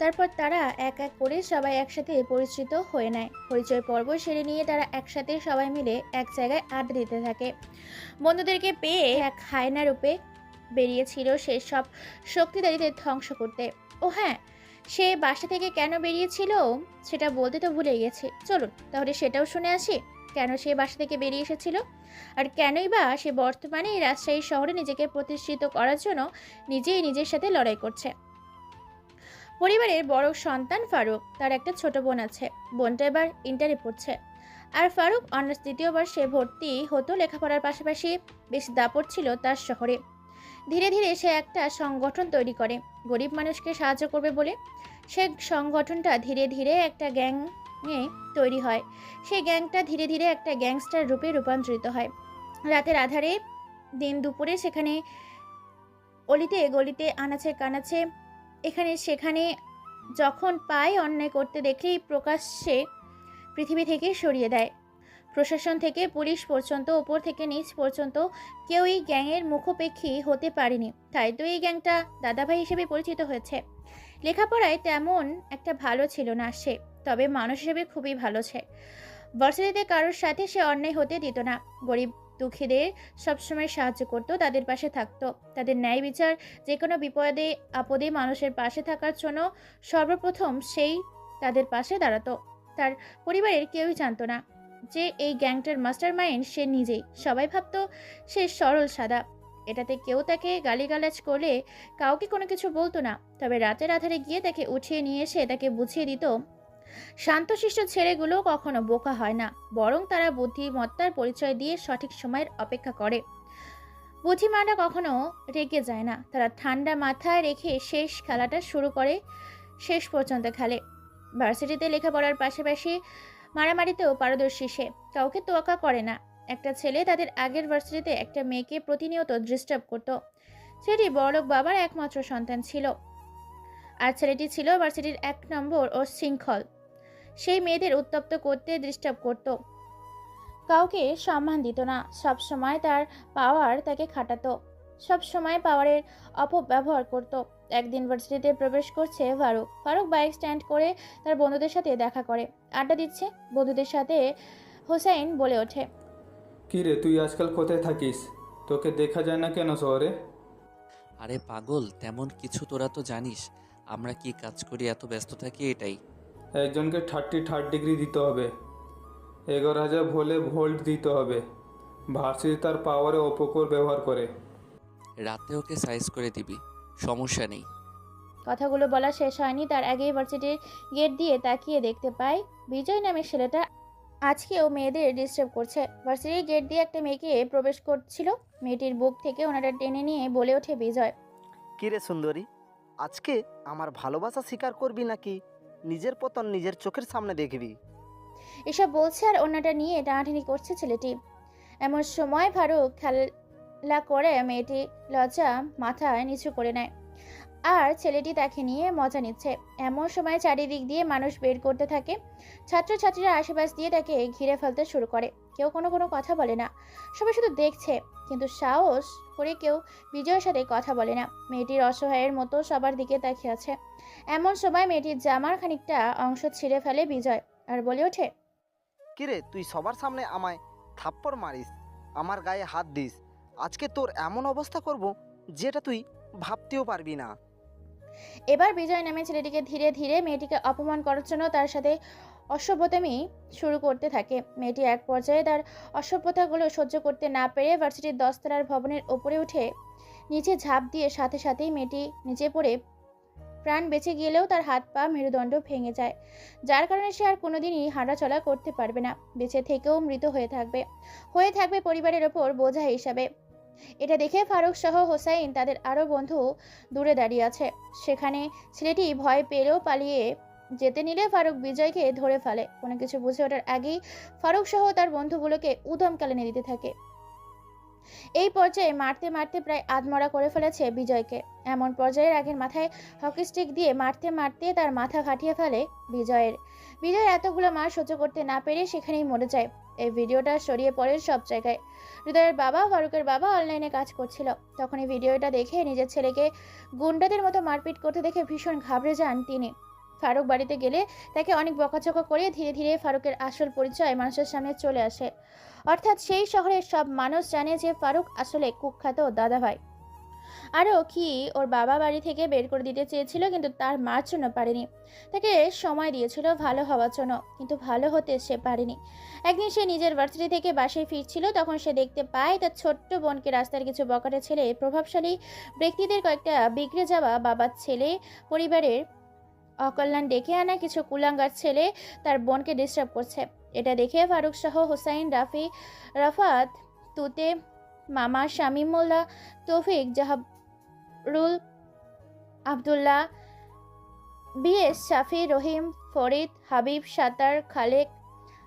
তারপর তারা এক এক করে সবাই একসাথে পরিচিত হয়ে নেয়। পরিচয় পর্ব সেরে নিয়ে তারা একসাথে সবাই মিলে এক জায়গায় আড্ডা দিতে থাকে। বন্ধুদেরকে পেয়ে এক হায়না রূপে বেরিয়েছিল সে সব শক্তিধারীদের ধ্বংস করতে। ও হ্যাঁ, সে বাসা থেকে কেন বেরিয়েছিল সেটা বলতে তো ভুলে গেছি। চলুন তাহলে সেটাও শুনে আসি, কেন সে বাসা থেকে বেরিয়ে এসেছিল আর কেনই বা সে বর্তমানে এই রাজশাহী শহরে নিজেকে প্রতিষ্ঠিত করার জন্য নিজেই নিজের সাথে লড়াই করছে। পরিবারের বড় সন্তান ফারুক, তার একটা ছোট বোন আছে। বোনটা এবার ইন্টারে পড়ছে, আর ফারুক অনার্স দ্বিতীয়বার সে ভর্তি হতো। লেখাপড়ার পাশাপাশি বেশ দাপট ছিল তার শহরে। ধীরে ধীরে সে একটা সংগঠন তৈরি করে গরিব মানুষকে সাহায্য করবে বলে। সে সংগঠনটা ধীরে ধীরে একটা গ্যাংয়ে তৈরি হয়। সেই গ্যাংটা ধীরে ধীরে একটা গ্যাংস্টার রূপে রূপান্তরিত হয়। রাতের আধারে, দিন দুপুরে সেখানে অলিতে গলিতে, আনাচে কানাচে, এখানে সেখানে যখন পায় অন্যায় করতে দেখলেই প্রকাশ্যে পৃথিবী থেকে সরিয়ে দেয়। প্রশাসন থেকে পুলিশ পর্যন্ত, ওপর থেকে নিচ পর্যন্ত কেউই গ্যাংয়ের মুখোপেক্ষী হতে পারেনি। তাই তো এই গ্যাংটা দাদাভাই হিসেবে পরিচিত হয়েছে। লেখাপড়ায় তেমন একটা ভালো ছিল না সে, তবে মানুষ হিসেবে খুবই ভালো সে। ভার্সিটিতে কারোর সাথে সে অন্যায় হতে দিত না। গরিব দুঃখীদের সবসময় সাহায্য করত, তাদের পাশে থাকতো। তাদের ন্যায় বিচার, যে কোনো বিপদে আপদে মানুষের পাশে থাকার জন্য সর্বপ্রথম সেই তাদের পাশে দাঁড়াতো। তার পরিবারের কেউই জানতো না যে এই গ্যাংটার মাস্টার মাইন্ড সে নিজেই। সবাই ভাবতো সে সরল সাদা, এটাতে কেউ তাকে গালিগালাজ করলে কাউকে কোনো কিছু বলতো না। তবে রাতের আধারে গিয়ে তাকে উঠিয়ে নিয়ে এসে তাকে বুঝিয়ে দিত শান্তশিষ্ট ছেলেগুলো কখনো বোকা হয় না, বরং তারা বুদ্ধিমত্তার পরিচয় দিয়ে সঠিক সময়ের অপেক্ষা করে। বুদ্ধিমানরা কখনো রেগে যায় না, তারা ঠান্ডা মাথায় রেখে শেষ খেলাটা শুরু করে, শেষ পর্যন্ত খেলে। ভার্সিটিতে লেখাপড়ার পাশাপাশি মারামারিতেও পারদর্শী সে, কাউকে তোয়াক্কা করে না। একটা ছেলে তাদের আগের ভার্সিটিতে একটা মেয়েকে প্রতিনিয়ত ডিস্টার্ব করত। ছেলেটি বড়লোক বাবার একমাত্র সন্তান ছিল, আর ছেলেটি ছিল ভার্সিটির 1 নম্বর ও শৃঙ্খল। সেই মেয়েদের উত্তপ্ত করতে ডিস্টার্ব করত, কাউকে সম্মান দিত না, সব সময় তার পাওয়ার তাকে খাটাতো, সব সময় পাওয়ারের অপব্যবহার করত। একদিন ভার্সিটিতে প্রবেশ করছে ফারুক বাইক স্ট্যান্ড করে তার বন্ধুদের সাথে দেখা করে, আড্ডা দিচ্ছে। বন্ধুদের সাথে হোসাইন বলে ওঠে, কি রে, তুই আজকাল কোথায় থাকিস? তোকে দেখা যায় না কেন শহরে? আরে পাগল, তেমন কিছু, তোরা তো জানিস আমরা কি কাজ করি, এত ব্যস্ত থাকি এটাই। একজনকে 33 ডিগ্রি দিতে হবে, 11,000 ভোল্ট দিতে হবে। ভার্সিটি তার পাওয়ারে অপকর ব্যবহার করে। রাতে ওকে সাইজ করে দিবি, সমস্যা নেই। কথাগুলো বলা শেষ হয়নি তার আগেই ভার্সিটির গেট দিয়ে তাকিয়ে দেখতে পায় বিজয় নামের ছেলেটা আজকেও মেয়েদের ডিস্টার্ব করছে। ভার্সিটির গেট দিয়ে একটা মেয়েকে প্রবেশ করছিল। মেয়েটির বুক থেকে ওনাটা টেনে নিয়ে বলে ওঠে বিজয়, কিরে সুন্দরী, আজকে আমার ভালোবাসা স্বীকার করবি নাকি নিজের পতন নিজের চোখের সামনে দেখবি? এসব বলছে আর ওনাটা নিয়ে টানাটানি করছে ছেলেটি। এমন সময় ফারুক খেলা করে মেয়েটি লজ্জা মাথায় নিচু করে নেয়, আর ছেলেটি তাকে নিয়ে মজা নিচ্ছে। এমন সময় চারিদিক দিয়ে মানুষ বের করতে থাকে। ছাত্রছাত্রীরা আশেপাশ দিয়ে তাকে ঘিরে ফেলতে শুরু করে। কেউ কোনো কথা বলে না, সবাই শুধু দেখছে, কিন্তু সাহস করে কেউ বিজয়ের সাথে কথা বলে না। মেয়েটির অসহায়ের মতো সবার দিকে তাকিয়ে আছে। এমন সময় মেয়েটির জামার খানিকটা অংশ ছিঁড়ে ফেলে বিজয় আর বলে ওঠে, কিরে, তুই সবার সামনে আমায় থাপ্পড় মারিস, আমার গায়ে হাত দিস, আজকে তোর এমন অবস্থা করব যেটা তুই ভাবতেও পারবি না। এবার বিজয় নামে ছেলেটিকে ধীরে ধীরে মেয়েটিকে অপমান করার জন্য তার সাথে অসভ্যতামি শুরু করতে থাকে। মেয়েটি এক পর্যায়ে তার অসভ্যতাগুলো সহ্য করতে না পেরে ভার্সিটির 10 তলার ভবনের ওপরে উঠে নিচে ঝাঁপ দিয়ে সাথে সাথেই মেয়েটি নিচে পড়ে প্রাণ বেঁচে গেলেও তার হাত পা মেরুদণ্ড ভেঙে যায়, যার কারণে সে আর কোনোদিনই হাঁটাচলা করতে পারবে না। বেঁচে থেকেও মৃত হয়ে থাকবে পরিবারের ওপর বোঝা হিসাবে। এটা দেখে ফারুক সহ হোসাইন তাদের আরও বন্ধু দূরে দাঁড়িয়ে আছে। সেখানে ছেলেটি ভয় পেলেও পালিয়ে যেতে নিলে ফারুক বিজয়কে ধরে ফেলে। কোনো কিছু বুঝে ওঠার আগেই ফারুক সহ তার বন্ধুগুলোকে উদম কেলানি দিতে থাকে। এই পর্যায়ে মারতে মারতে প্রায় আধমরা করে ফেলেছে বিজয়কে। এমন পর্যায়ে রাগের মাথায় হকি স্টিক দিয়ে মারতে মারতে তার মাথা ফাটিয়ে ফেলে বিজয়ের। বিজয় এতগুলো মার সহ্য করতে না পেরে সেখানেই মরে যায়। এই ভিডিওটা ছড়িয়ে পড়ে সব জায়গায়। হৃদয়ের বাবা, ফারুকের বাবা অনলাইনে কাজ করছিল। তখন এই ভিডিওটা দেখে নিজের ছেলেকে গুন্ডাদের মতো মারপিট করতে দেখে ভীষণ ঘাবড়ে যান তিনি। ফারুক বাড়িতে গেলে তাকে অনেক বকাচকা করে ধীরে ধীরে ফারুকের আসল পরিচয় মানুষের সামনে চলে আসে। অর্থাৎ সেই শহরের সব মানুষ জানে যে ফারুক আসলে কুখ্যাত দাদাভাই। আরও কি, ওর বাবা বাড়ি থেকে বের করে দিতে চেয়েছিল, কিন্তু তার মার জন্য পারেনি। তাকে সময় দিয়েছিল ভালো হওয়ার জন্য, কিন্তু ভালো হতে সে পারেনি। একদিন সে নিজের ভার্সিটি থেকে বাসায় ফিরছিল, তখন সে দেখতে পায় তার ছোট্ট বোনকে রাস্তার কিছু বকাটে ছেলে, প্রভাবশালী ব্যক্তিদের কয়েকটা বিগড়ে যাওয়া বাবার ছেলে, পরিবারের অকল্যাণ ডেকে আনা কিছু কুলাঙ্গার ছেলে তার বোনকে ডিস্টার্ব করছে। এটা দেখে ফারুক সহ হোসাইন, রাফি, রাফাত, তুতে, মামা, শামীম মোল্লা, তৌফিক, জাহারুল, আবদুল্লাহ, বিএস, শাফি, রহিম, ফরিদ, হাবিব, সাতার, খালেক,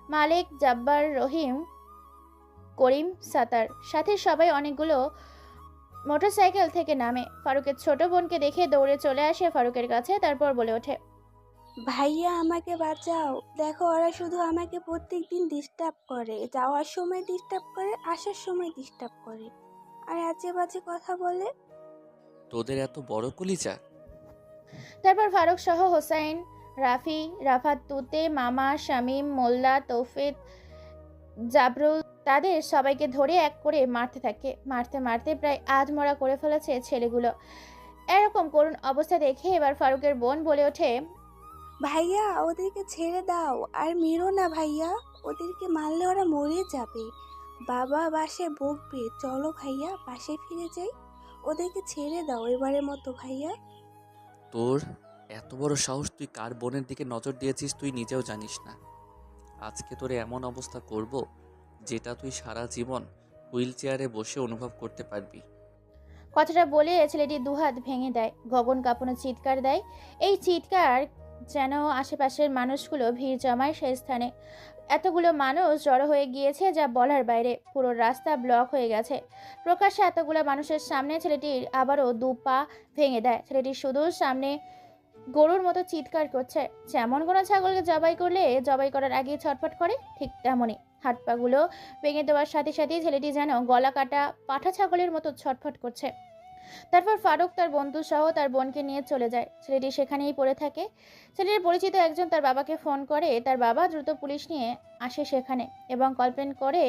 মালেক, জাব্বার, রহিম, করিম, সাতার সাথে সবাই অনেকগুলো মোটরসাইকেল থেকে নামে। ফারুকের ছোট বোনকে দেখে দৌড়ে চলে আসে ফারুকের কাছে। তারপর বলে ওঠে, ভাইয়া আমাকে বাঁচাও, দেখো ওরা শুধু আমাকে প্রত্যেক দিন ডিস্টার্ব করে, যাওয়ার সময় ডিস্টার্ব করে, আসার সময় ডিস্টার্ব করে, আর আজে বাজে কথা বলে। তোদের এত বড় কলিজা? তারপর ফারুক সহ হোসাইন, রাফি, রাফাত, তুতে, মামা, শামীম, মোল্লা, তৌফিক, জাবরুল তাদের সবাইকে ধরে এক করে মারতে থাকে। মারতে মারতে প্রায় আধমরা করে ফেলেছে ছেলেগুলো। এরকম করুণ অবস্থা দেখে এবার ফারুকের বোন বলে ওঠে, ভাইয়া ওদেরকে ছেড়ে দাও, আর মেরো না ভাইয়া, ওদেরকে মারলে ওরা মরে যাবে, বাবা বাসায় বকবে, চলো ভাইয়া বাসায় ফিরে যাই, ওদেরকে ছেড়ে দাও এবারের মতো ভাইয়া। তোর এত বড় সাহস, তুই কার বোনের দিকে নজর দিয়েছিস তুই নিজেও জানিস না। আজকে তোরে এমন অবস্থা করব যেটা তুই সারা জীবন হুইল চেয়ারে বসে অনুভব করতে পারবি। কথাটা বলে ছেলেটি দুহাত ভেঙে দেয়, গগন কাঁপানো চিৎকার দেয়। এই চিৎকার যেন আশেপাশের মানুষগুলো ভিড় জমায় সেই স্থানে। এতগুলো মানুষ জড়ো হয়ে গিয়েছে যা বলার বাইরে। পুরো রাস্তা ব্লক হয়ে গেছে। প্রকাশ্যে এতগুলো মানুষের সামনে ছেলেটির আবারও দু পা ভেঙে দেয়। ছেলেটি শুধু সামনে গরুর মতো চিৎকার করছে। যেমন কোনো ছাগলকে জবাই করলে জবাই করার আগে ছটফট করে, ঠিক তেমনই হাত পাগুলো ভেঙে দেওয়ার সাথে সাথেই ছেলেটি যেন গলা কাটা পাঠা ছাগলের মতো ছটফট করছে। তারপর ফারুক তার বন্ধু সহ তার বোনকে নিয়ে চলে যায়। ছেলেটি সেখানেই পড়ে থাকে। ছেলেটির পরিচিত একজন তার বাবাকে ফোন করে। তার বাবা দ্রুত পুলিশ নিয়ে আসে সেখানে এবং কমপ্লেন করে,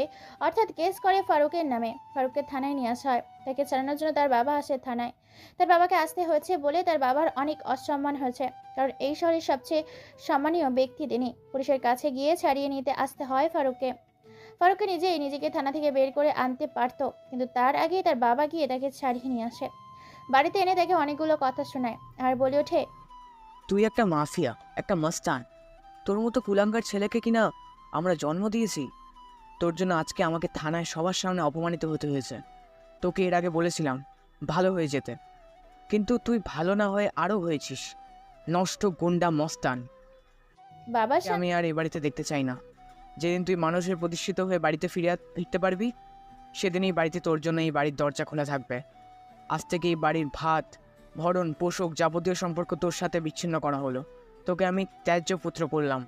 অর্থাৎ কেস করে ফারুকের নামে। ফারুককে থানায় নিয়ে আসা হয়। তাকে ছাড়ানোর জন্য তার বাবা আসে থানায়। তার বাবাকে আসতে হয়েছে বলে তার বাবার অনেক অসম্মান হয়েছে, কারণ এই শহরের সবচেয়ে সম্মানীয় ব্যক্তি তিনি। পুলিশের কাছে গিয়ে ছাড়িয়ে নিতে আসতে হয় ফারুককে। ফারুককে নিজেকে থানা থেকে বের করে আনতে পারত, কিন্তু তার আগেই তার বাবা গিয়ে তাকে ছাড়িয়ে নিয়ে আসে। বাড়িতে এনে তাকে অনেকগুলো কথা শোনায় আর বলে ওঠে, তুই একটা মাফিয়া, একটা মস্তান। তোর মতো কুলাঙ্গার ছেলেকে কিনা আমরা জন্ম দিয়েছি। তোর জন্য আজকে আমাকে থানায় সবার সামনে অপমানিত হতে হয়েছে। তোকে এর আগে বলেছিলাম ভালো হয়ে যেতে, কিন্তু তুই ভালো না হয়ে আরও হয়েছিস নষ্ট, গুন্ডা, মস্তান। বাবা আমি আর এই বাড়িতে দেখতে চাই না। যেদিন তুই মানুষের প্রতিষ্ঠিত হয়ে বাড়িতে ফিরতে পারবি, সেদিনই বাড়িতে তোর জন্য এই বাড়ির দরজা খোলা থাকবে। আজ থেকে এই বাড়ির ভাত, ভরণ পোষক যাবতীয় সম্পর্ক তোর সাথে বিচ্ছিন্ন করা হলো। তোকে আমি ত্যায্য পুত্র করলাম।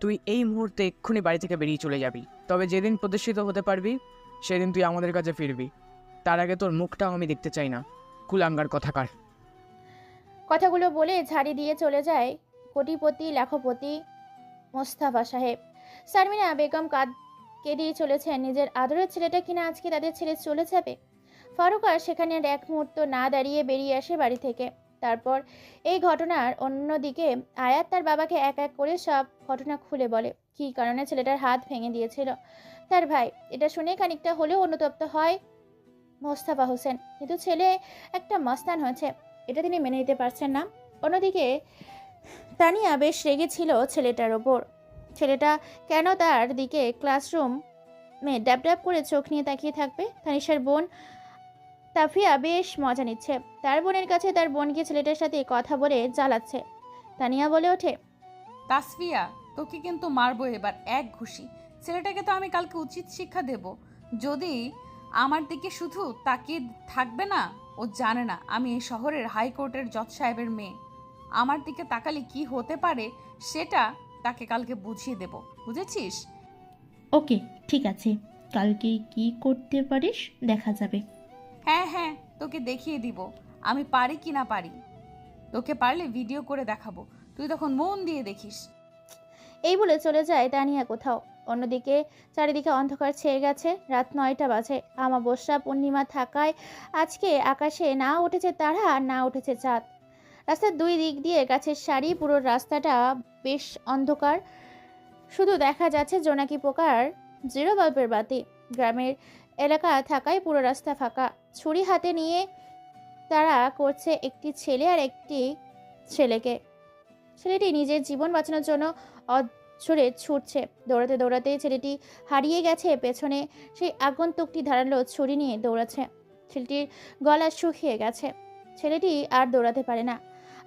তুই এই মুহূর্তে এক্ষুনি বাড়ি থেকে বেরিয়ে চলে যাবি। তবে যেদিন প্রতিষ্ঠিত হতে পারবি সেদিন তুই আমাদের কাছে ফিরবি। তার আগে তোর মুখটাও আমি দেখতে চাই না, কুলাঙ্গার কথাকার। কথাগুলো বলে ঝাড়ি দিয়ে চলে যায় কোটিপতি লাখপতি মোস্তাফা সাহেব। শারমিনা বেগম কেঁদেই চলেছেন। নিজের আদরের ছেলেটা কিনা আজকে তাদের ছেড়ে চলে যাবে। ফারুক আর সেখানে আর এক মুহূর্ত না দাঁড়িয়ে বেরিয়ে আসে বাড়ি থেকে। তারপর এই ঘটনার অন্যদিকে আয়াত তার বাবাকে এক এক করে সব ঘটনা খুলে বলে, কী কারণে ছেলেটার হাত ভেঙে দিয়েছিল তার ভাই। এটা শুনে খানিকটা হলেও অনুতপ্ত হয় মোস্তফা হোসেন, কিন্তু ছেলে একটা মস্তান হয়েছে এটা তিনি মেনে নিতে পারছেন না। অন্যদিকে তানিয়া বেশ রেগেছিল ছেলেটার ওপর। ছেলেটা কেন তার দিকে ক্লাসরুমে ড্যাব ড্যাব করে চোখ নিয়ে তাকিয়ে থাকবে। তানিশার বোন তাফিয়া বেশ মজা নিচ্ছে। তার বোনের কাছে তার বোনকে ছেলেটার সাথে কথা বলে জ্বালাচ্ছে। তানিয়া বলে ওঠে, তাসফিয়া, তোকে কিন্তু মারবো এবার এক ঘুষি। ছেলেটাকে তো আমি কালকে উচিত শিক্ষা দেব। যদি আমার দিকে শুধু তাকিয়ে থাকবে না, ও জানে না আমি এই শহরের হাইকোর্টের জজ সাহেবের মেয়ে। আমার দিকে তাকালে কি হতে পারে সেটা তাকে কালকে বুঝিয়ে দেব, বুঝেছিস? ওকে, ঠিক আছে, কালকে কি করতে পারিস দেখা যাবে। হ্যাঁ হ্যাঁ, তোকে দেখিয়ে দিব আমি পারি কি না পারি। তোকে পারলে ভিডিও করে দেখাবো, তুই তখন মন দিয়ে দেখিস। এই বলে চলে যায় তানিয়া কোথাও। অন্যদিকে চারিদিকে অন্ধকার ছেয়ে গেছে। রাত 9টা বাজে। অমাবস্যা পূর্ণিমা থাকায় আজকে আকাশে না উঠেছে তারা আর না উঠেছে চাঁদ। রাস্তার দুই দিক দিয়ে গাছের সারি, পুরো রাস্তাটা বেশ অন্ধকার। শুধু দেখা যাচ্ছে জোনাকি পোকার জিরো বাল্বের বাতি। গ্রামের এলাকা থাকায় পুরো রাস্তা ফাঁকা। ছুরি হাতে নিয়ে তারা করছে একটি ছেলে আর একটি ছেলেকে। ছেলেটি নিজের জীবন বাঁচানোর জন্য অঝরে ছুটছে। দৌড়াতে দৌড়াতে ছেলেটি হারিয়ে গেছে। পেছনে সেই আগন্তুকটি ধারালো ছুরি নিয়ে দৌড়াচ্ছে। ছেলেটির গলা শুকিয়ে গেছে। ছেলেটি আর দৌড়াতে পারে না।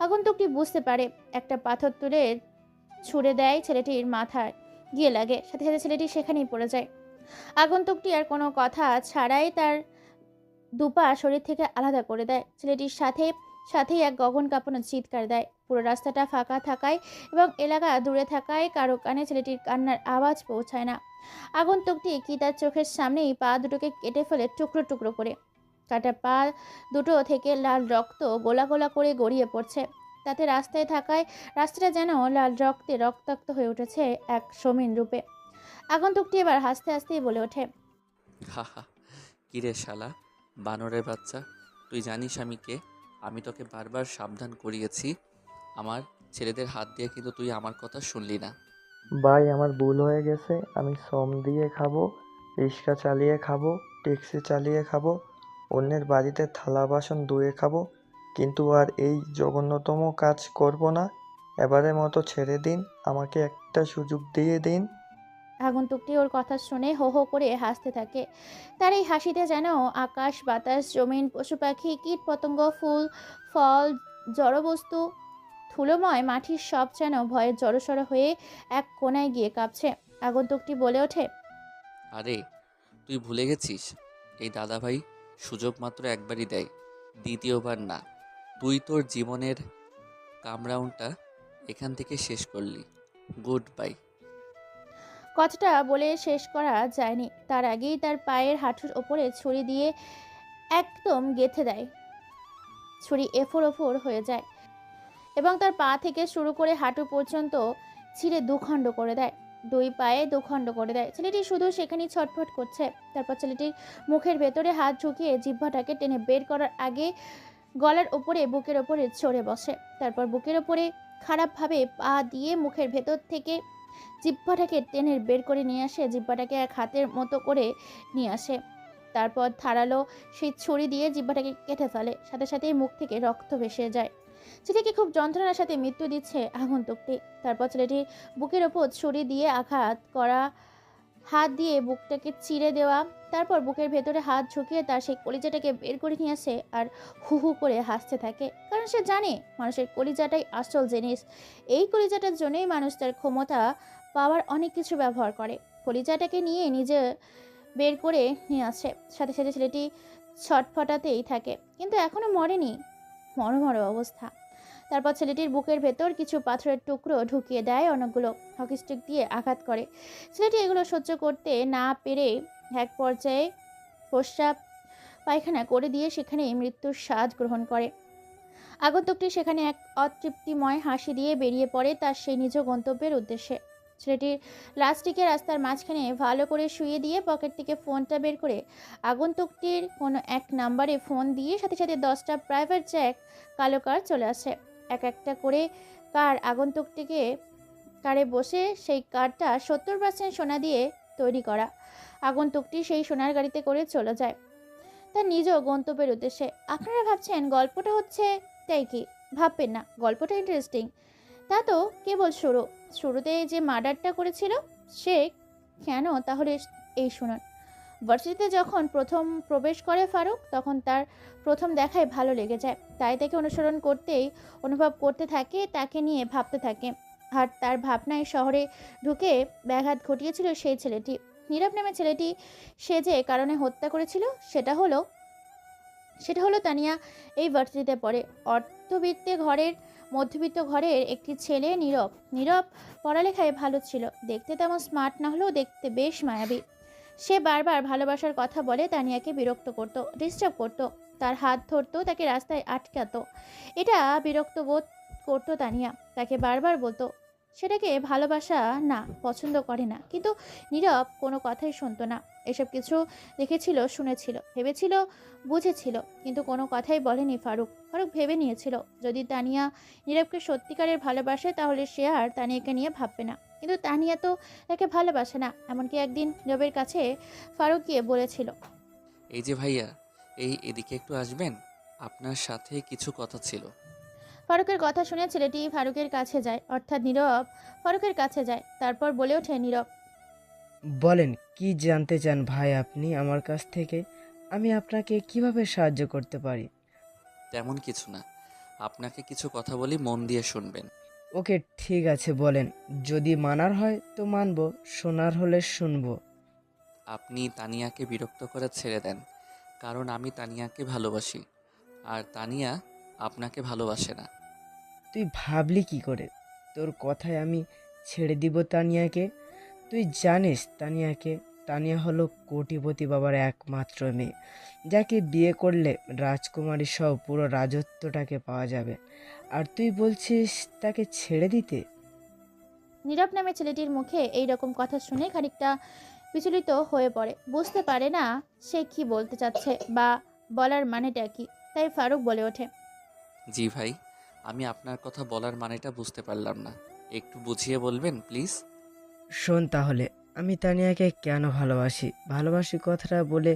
আগন্তুকটি বুঝতে পারে, একটা পাথর তুলে ছুঁড়ে দেয় ছেলেটির মাথায়, গিয়ে লাগে। সাথে সাথে ছেলেটি সেখানেই পড়ে যায়। আগন্তুকটি আর কোনো কথা ছাড়াই তার দুপা শরীর থেকে আলাদা করে দেয়। ছেলেটির সাথেই এক গগন কাঁপানো চিৎকার দেয়। পুরো রাস্তাটা ফাঁকা থাকায় এবং এলাকা দূরে থাকায় কারো কানে ছেলেটির কান্নার আওয়াজ পৌঁছায় না। আগন্তুকটি কি তার চোখের সামনেই পা দুটোকে কেটে ফেলে টুকরো টুকরো করে। কাটা পা দুটো থেকে লাল রক্ত গোলা গোলা করে গড়িয়ে পড়ছে। তাতে রাস্তায় থাকায় রাস্তাটা যেন লাল রক্তে রক্তাক্ত হয়ে উঠেছে এক সমীন রূপে। আগন্তুকটি এবার হাসতে হাসতেই বলে ওঠে, হাহা, কিরে শালা বানরের বাচ্চা, তুই জানিস আমি কে? আমি তোকে বারবার সাবধান করিয়েছি। আমার ছেলেদের হাত দিয়ে কিন্তু তুই আমার কথা শুনলি না। ভাই আমার ভুল হয়ে গেছে, আমি শ্রম দিয়ে খাবো, রিক্সা চালিয়ে খাবো, ট্যাক্সি চালিয়ে খাবো, অন্যের বাড়িতে থালা বাসন ধুয়ে খাবো, কিন্তু আর এই জঘন্যতম কাজ করব না। এবারের মতো ছেড়ে দিন, আমাকে একটা সুযোগ দিয়ে দিন। আগন্তুকটি ওর কথা শুনে হো হো করে হাসতে থাকে। তার এই হাসিতে যেন আকাশ বাতাস জমিন পশু পাখি কীট পতঙ্গ ফুল ফল জড়বস্তু ধুলোময় মাটির সব যেন ভয়ে জড়সড় হয়ে এক কোনায় গিয়ে কাঁপছে। আগন্তুকটি বলে ওঠে, আরে তুই ভুলে গেছিস, এই দাদাভাই সুযোগ মাত্র একবারই দেয়, দ্বিতীয়বার না। তুই তোর জীবনের কামরাউন্ডটা এখান থেকে শেষ করলি। Good bye. কথাটা বলে শেষ করা যায়নি, তার আগেই তার পায়ের হাঁটুর ওপরে ছুরি দিয়ে একদম গেঁথে দেয়। ছুরি এফোর ওফোর হয়ে যায় এবং তার পা থেকে শুরু করে হাঁটু পর্যন্ত ছিঁড়ে দুখণ্ড করে দেয়। দুই পায়ে দুখণ্ড করে দেয়। ছেলেটি শুধু সেখানেই ছটফট করছে। তারপর ছেলেটির মুখের ভেতরে হাত ঢুকিয়ে জিহ্বাটাকে টেনে বের করার আগে গলার ওপরে বুকের ওপরে চড়ে বসে। তারপর বুকের ওপরে খারাপভাবে পা দিয়ে মুখের ভেতর থেকে জিহ্বাটাকে টেনে বের করে নিয়ে আসে। জিহ্বাটাকে এক হাতের মতো করে নিয়ে আসে। তারপর ধারালো সেই ছুরি দিয়ে জিহ্বাটাকে কেটে ফেলে। সাথে সাথেই মুখ থেকে রক্ত ভেসে যায়। ছেলেকে খুব যন্ত্রণার সাথে মৃত্যু দিচ্ছে আগন্তুকটি। তারপর ছেলেটির বুকের ওপর ছুরি দিয়ে আঘাত করা, হাত দিয়ে বুকটাকে চিরে দেওয়া, তারপর বুকের ভেতরে হাত ঝুঁকিয়ে তার সেই কলিজাটাকে বের করে নিয়ে আসে আর হু হু করে হাসতে থাকে। কারণ সে জানে মানুষের কলিজাটাই আসল জিনিস। এই কলিজাটার জন্যই মানুষ তার ক্ষমতা পাওয়ার অনেক কিছু ব্যবহার করে। কলিজাটাকে নিয়ে নিজে বের করে নিয়ে আসে। সাথে সাথে ছেলেটি ছটফটাতেই থাকে, কিন্তু এখনো মরেনি। মরমর অবস্থা। তারপর ছেলেটির বুকের ভেতর কিছু পাথরের টুকরো ঢুকিয়ে দেয়, অনেকগুলো হকি স্টিক দিয়ে আঘাত করে। ছেলেটি এগুলো সহ্য করতে না পেরে এক পর্যায়ে প্রস্রাব পায়খানা করে দিয়ে সেখানেই মৃত্যুর স্বাদ গ্রহণ করে। আগন্তুকটি সেখানে এক অতৃপ্তিময় হাসি দিয়ে বেরিয়ে পড়ে তার সেই নিজ গন্তব্যের উদ্দেশ্যে। ছেলেটির লাশটিকে রাস্তার মাঝখানে ভালো করে শুইয়ে দিয়ে পকেট থেকে ফোনটা বের করে আগন্তুকটির কোনো এক নাম্বারে ফোন দিয়ে সাথে সাথে 10টা প্রাইভেট জ্যাক কালো কার চলে আসে। এক একটা করে কার আগন্তুকটিকে কারে বসে, সেই কারটা 70% সোনা দিয়ে তৈরি করা। আগন্তুকটি সেই সোনার গাড়িতে করে চলে যায় তার নিজ গন্তব্যের উদ্দেশ্যে। আপনারা ভাবছেন গল্পটা হচ্ছে তাই কি? ভাববেন না, গল্পটা ইন্টারেস্টিং। তা তো কেবল শুরুতে যে মার্ডারটা করেছিল সে কেন, তাহলে এই শুনুন। ভার্সিটিতে যখন প্রথম প্রবেশ করে ফারুক, তখন তার প্রথম দেখায় ভালো লেগে যায়। তাই তাকে অনুসরণ করতেই অনুভব করতে থাকে, তাকে নিয়ে ভাবতে থাকে। আর তার ভাবনায় শহরে ঢুকে ব্যাঘাত ঘটিয়েছিল সেই ছেলেটি। নীরব নামে ছেলেটি সে যে কারণে হত্যা করেছিল সেটা হলো তানিয়া এই ভার্সিটিতে পড়ে। মধ্যবিত্ত ঘরের একটি ছেলে নীরব। নীরব পড়ালেখায় ভালো ছিল, দেখতে তেমন স্মার্ট না হলেও দেখতে বেশ মায়াবী। সে বারবার ভালোবাসার কথা বলে তানিয়াকে বিরক্ত করত, ডিস্টার্ব করত, তার হাত ধরতো, তাকে রাস্তায় আটকাতো। এটা বিরক্ত বোধ করতো তানিয়া, তাকে বারবার বলতো সেটাকে ভালোবাসা না, পছন্দ করে না। কিন্তু নীরব কোনো কথাই শুনতো না। এসব কিছু দেখেছিল, শুনেছিল, ভেবেছিল, বুঝেছিল, কিন্তু কোনো কথাই বলেনি ফারুক। ফারুক ভেবে নিয়েছিল যদি তানিয়া নীরবকে সত্যিকারের ভালোবাসে তাহলে সে আর তানিয়াকে নিয়ে ভাববে না। কিন্তু তানিয়া তো তাকে ভালোবাসে না। এমনকি একদিন নীরবের কাছে ফারুক গিয়ে বলেছিল, এই যে ভাইয়া, এদিকে একটু আসবেন, আপনার সাথে কিছু কথা ছিল। ফারুকের কথা শুনে ছেলেটি ফারুকের কাছে যায়, অর্থাৎ নীরব ফারুকের কাছে যায়। তারপর বলে ওঠে নীরব, বলেন কি জানতে চান ভাই আপনি আমার কাছ থেকে? আমি আপনাকে কিভাবে সাহায্য করতে পারি? তেমন কিছু না, আপনাকে কিছু কথা বলি, মন দিয়ে শুনবেন। ওকে ঠিক আছে বলেন, যদি মানার হয় তো মানবো, শোনার হলে শুনবো। আপনি তানিয়াকে বিরক্ত করে ছেড়ে দেন, কারণ আমি তানিয়াকে ভালোবাসি, আর তানিয়া আপনাকে ভালোবাসে না। তুই ভাবলি কি করে তোর কথায় আমি ছেড়ে দিব তানিয়াকে? তুই জানিস তানিয়াকে? তানিয়া হলো কোটিপতি বাবার একমাত্র মেয়ে, যাকে বিয়ে করলে রাজকুমারী সহ পুরো রাজত্বটাকে পাওয়া যাবে, আর তুই বলছিস তাকে ছেড়ে দিতে? নীরব নামে ছেলেটির মুখে এই রকম কথা শুনে খানিকটা বিচলিত হয়ে পড়ে, বুঝতে পারে না সে কি বলতে চাচ্ছে বা বলার মানেটা কি। তাই ফারুক বলে ওঠে, জি ভাই, আমি আপনার কথা বলার মানেটা বুঝতে পারলাম না, একটু বুঝিয়ে বলবেন প্লিজ। শোন তাহলে, আমি তানিয়াকে কেন ভালোবাসি কথাটা বলে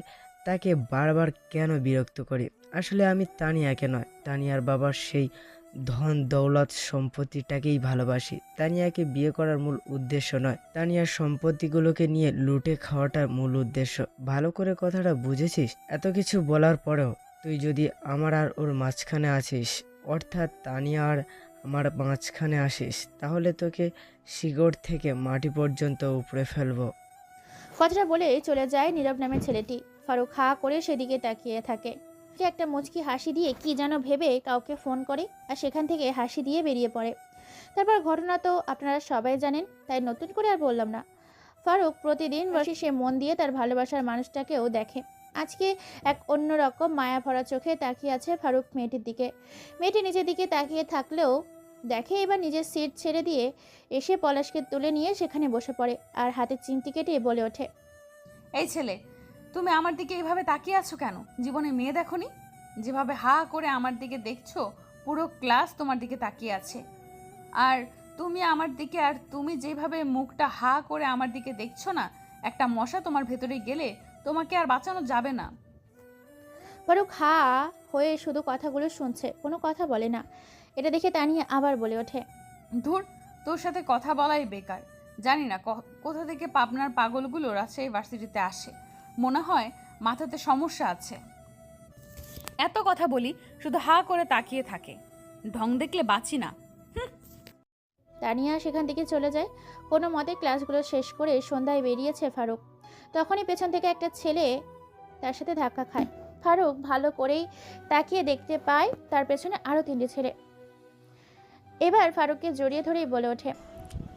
তাকে বারবার কেন বিরক্ত করি। আসলে আমি তানিয়াকে নয়, তানিয়ার বাবার সেই ধন দৌলত সম্পত্তিটাকেই ভালোবাসি। তানিয়াকে বিয়ে করার মূল উদ্দেশ্য নয়, তানিয়ার সম্পত্তিগুলোকে নিয়ে লুটে খাওয়াটা মূল উদ্দেশ্য। ভালো করে কথাটা বুঝেছিস? এত কিছু বলার পরেও তুই যদি আমার আর ওর মাঝখানে আছিস, অর্থাৎ তানিয়া আর আমার মাঝখানে আসিস, তাহলে তোকে শিকড় থেকে মাটি পর্যন্ত উপড়ে ফেলবো। কথাটা বলে চলে যায় নীরব নামের ছেলেটি। ফারুক হা করে সেদিকে তাকিয়ে থাকে। সে একটা মুচকি হাসি দিয়ে কি যেন ভেবে কাউকে ফোন করে, আর সেখান থেকে হাসি দিয়ে বেরিয়ে পড়ে। তারপর ঘটনা তো আপনারা সবাই জানেন, তাই নতুন করে আর বললাম না। ফারুক প্রতিদিন বসে সে মন দিয়ে তার ভালোবাসার মানুষটাকেও দেখে। আজকে এক অন্যরকম মায়া ভরা চোখে তাকিয়ে আছে ফারুক মেয়েটির দিকে। মেয়েটি নিজের দিকে তাকিয়ে থাকলেও দেখে এবার নিজের সিট ছেড়ে দিয়ে এসে পলাশকে তুলে নিয়ে সেখানে বসে পড়ে, আর হাতে চিমটি কেটে বলে ওঠে, এই ছেলে, তুমি আমার দিকে এইভাবে তাকিয়ে আছো কেন? জীবনে মেয়ে দেখোনি? যেভাবে হা করে আমার দিকে দেখছো, পুরো ক্লাস তোমার দিকে তাকিয়ে আছে। আর তুমি আমার দিকে, আর তুমি যেভাবে মুখটা হা করে আমার দিকে দেখছো না, একটা মশা তোমার ভেতরে গেলে তোমাকে আর বাঁচানো যাবে না। ফারুক হা হয়ে শুধু কথাগুলো শুনছে, কোনো কথা বলে না। এটা দেখে তানিয়া আবার বলে ওঠে, ধুর, তোর সাথে কথা বলাই বেকার। জানি না কোথা থেকে পাবনার পাগলগুলো রাজশাহী ভার্সিটিতে আসে, মনে হয় মাথাতে সমস্যা আছে। এত কথা বলি, শুধু হা করে তাকিয়ে থাকে, ঢং দেখলে বাঁচি না। তানিয়া সেখান থেকে চলে যায়। কোনো মতে ক্লাসগুলো শেষ করে সন্ধ্যায় বেরিয়েছে ফারুক, তখনই পেছন থেকে একটা ছেলে তার সাথে ধাক্কা খায়। ফারুক ভালো করেই তাকিয়ে দেখতে পায় তার পেছনে আরও 3টে ছেলে। এবার ফারুককে জড়িয়ে ধরেই বলে ওঠে,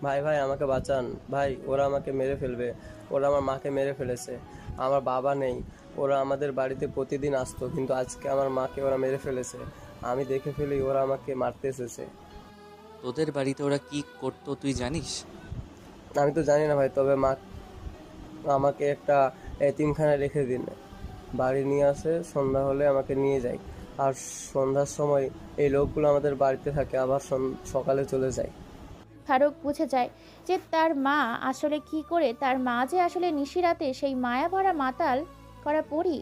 ভাই ভাই আমাকে বাঁচান ভাই, ওরা আমাকে মেরে ফেলবে, ওরা আমার মাকে মেরে ফেলেছে, আমার বাবা নেই, ওরা আমাদের বাড়িতে প্রতিদিন আসতো, কিন্তু আজকে আমার মাকে ওরা মেরে ফেলেছে, আমি দেখে ফেলি ওরা আমাকে মারতে এসেছে। তোদের বাড়িতে ওরা কি করতো তুই জানিস? আমি তো জানি না ভাই, তবে মা আমাকে একটা এতিমখানায় রেখে দিন, বাড়ি নিয়ে আসে, সন্ধ্যা হলে আমাকে নিয়ে যায়, আর সন্ধ্যার সময় এই লোকগুলো আমাদের বাড়িতে থাকে, আবার সকালে চলে যায়। ফারুক বুঝে যায় যে তার মা আসলে কি করে, তার মা যে আসলে নিশিরাতে সেই মায়া ভরা মাতাল করা পরি।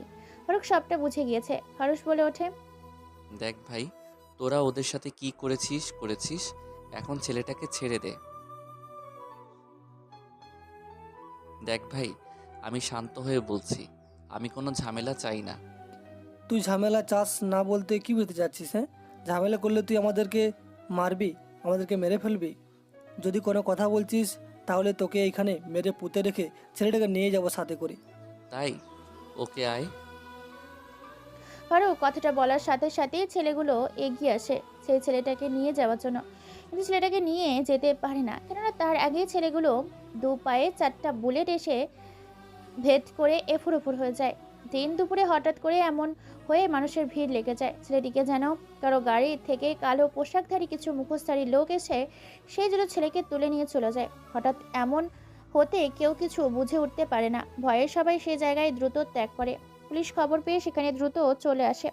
ফারুক সবটা বুঝে গিয়েছে। ফারুক বলে ওঠে, দেখ ভাই, তোরা ওদের সাথে কি করেছিস, এখন ছেলেটাকে ছেড়ে দে। দেখ ভাই, আমি শান্ত হয়ে বলছি, আমি কোনো ঝামেলা চাই না। তুই ঝামেলা চাস না বলতে কি বুঝতে চাচ্ছিস? হ্যাঁ, ঝামেলা করলে তুই আমাদেরকে মারবি, আমাদেরকে মেরে ফেলবি। যদি কোনো কথা বলছিস তাহলে তোকে এইখানে মেরে পুঁতে রেখে ছেলেটাকে নিয়ে যাব সাথে করে। তাই ওকে আয়। ফারুক কথাটা বলার সাথে সাথেই ছেলেগুলো এগিয়ে আসে সেই ছেলেটাকে নিয়ে যাওয়ার জন্য, কিন্তু ছেলেটাকে নিয়ে যেতে পারে না, কেননা তার আগেই ছেলেগুলো দু পায়ে 4টা বুলেট এসে ভেদ করে এফুর ওপর হয়ে যায়। দিন দুপুরে হঠাৎ করে এমন হয়ে মানুষের ভিড় লেগে যায়। ছেলেটিকে যেন কারো গাড়ি থেকে কালো পোশাকধারী কিছু মুখোশধারী লোক এসে সেই জন্য ছেলেকে তুলে নিয়ে চলে যায়। হঠাৎ এমন হতে কেউ কিছু বুঝে উঠতে পারে না। ভয়ে সবাই সেই জায়গায় দ্রুত ত্যাগ করে। পুলিশ খবর পেয়ে সেখানে দ্রুত চলে আসে,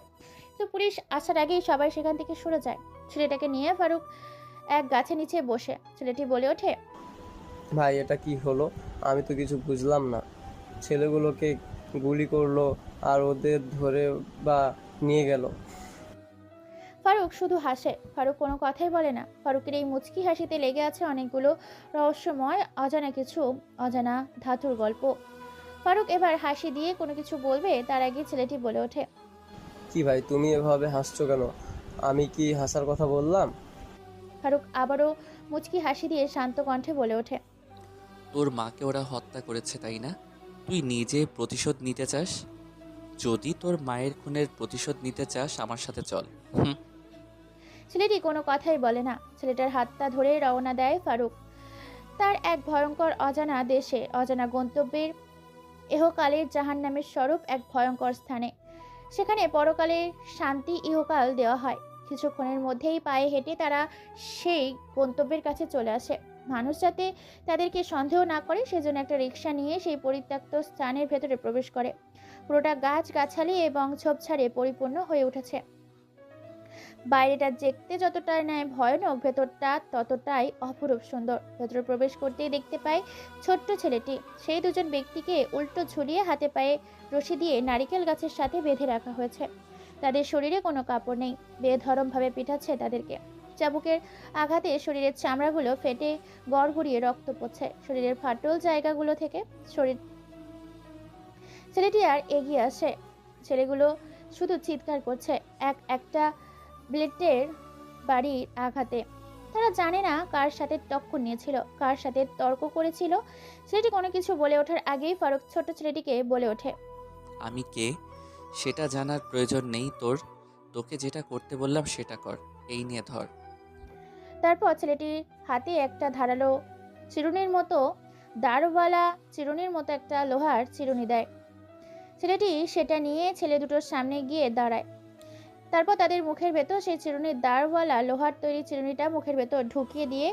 তো পুলিশ আসার আগেই সবাই সেখান থেকে সরে যায়। ছেলেটাকে নিয়ে ফারুক এক গাছের নিচে বসে। ছেলেটি বলে ওঠে, ভাই এটা কি হলো? আমি তো কিছু বুঝলাম না। ছেলেগুলোকে গুলি করলো আর ওদের ধরে বা নিয়ে গেল। ফারুক শুধু হাসে। ফারুক কোনো কথাই বলে না। ফারুকের এই মুচকি হাসিতে লেগে আছে অনেকগুলো রহস্যময় অজানা কিছু, অজানা ধাতুর গল্প। ফারুক এবার হাসি দিয়ে কোনো কিছু বলবে তার আগে ছেলেটি বলে ওঠে, কি ভাই তুমি এভাবে হাসছো কেন? আমি কি হাসার কথা বললাম? ফারুক আবারও মুচকি হাসি দিয়ে শান্ত কণ্ঠে বলে ওঠে, তোর মাকে ওরা হত্যা করেছে তাই না? তুই নিজে প্রতিশোধ নিতে চাস? যদি তোর মায়ের খুনের প্রতিশোধ নিতে চাস আমার সাথে চল। ছেলেটি কোনো কথাই বলে না। ছেলেটার হাতটা ধরে রওনা দেয় ফারুক তার এক ভয়ঙ্কর অজানা দেশে, অজানা গন্তব্যের, ইহকালের জাহান্নামের স্বরূপ এক ভয়ঙ্কর স্থানে। সেখানে পরকালের শান্তি ইহকাল দেওয়া হয়। কিছুক্ষণের মধ্যেই পায়ে হেঁটে তারা সেই গন্তব্যের কাছে চলে আসে। মানুষ যাতে তাদেরকে সন্দেহ না করে সেজন্য একটা রিক্সা নিয়ে সেই পরিত্যক্ত স্থানের ভেতরে প্রবেশ করে। পুরোটা গাছগাছালি এবং ঝোপঝাড়ে পরিপূর্ণ হয়ে উঠেছে। বাইরেটা দেখতে যতটা নয় ভয়ানক, ভেতরটা ততটাই অপরূপ সুন্দর। ভেতরে প্রবেশ করতেই দেখতে পায় ছোট্ট ছেলেটি সেই দুজন ব্যক্তিকে উল্টো ঝুলিয়ে হাতে পায়ে রশি দিয়ে নারিকেল গাছের সাথে বেঁধে রাখা হয়েছে। তাদের শরীরে কোনো কাপড় নেই, বেধরমভাবে পিটাচ্ছে তাদেরকে। চাবুকের আঘাতে শরীরের চামড়াগুলো ফেটে গড়গড়িয়ে রক্ত পড়ছে শরীরের ফাটল জায়গাগুলো থেকে। ছেলেটি আর এগিয়ে আসে। ছেলেগুলো শুধু চিৎকার করছে একটা ব্লেডের বাড়ির আঘাতে। তারা জানে না কার সাথে টক্কর নিয়েছিল, কার সাথে তর্ক করেছিল। ছেলেটি কোনো কিছু বলে ওঠার আগেই ফারুক ছোট ছেলেটিকে বলে ওঠে, আমি কে সেটা জানার প্রয়োজন নেই তোর। তোকে যেটা করতে বললাম সেটা কর। এই নিয়ে ধর। তারপর ছেলেটির হাতে একটা ধারালো চিরুনির মতো দাঁড়ওয়ালা চিরুনির মতো একটা লোহার চিরুনি দেয়। ছেলেটি সেটা নিয়ে ছেলে দুটোর সামনে গিয়ে দাঁড়ায়। তারপর তাদের মুখের ভেতর সেই চিরুনির দাঁড়ওয়ালা লোহার তৈরি চিরুনিটা মুখের ভেতর ঢুকিয়ে দিয়ে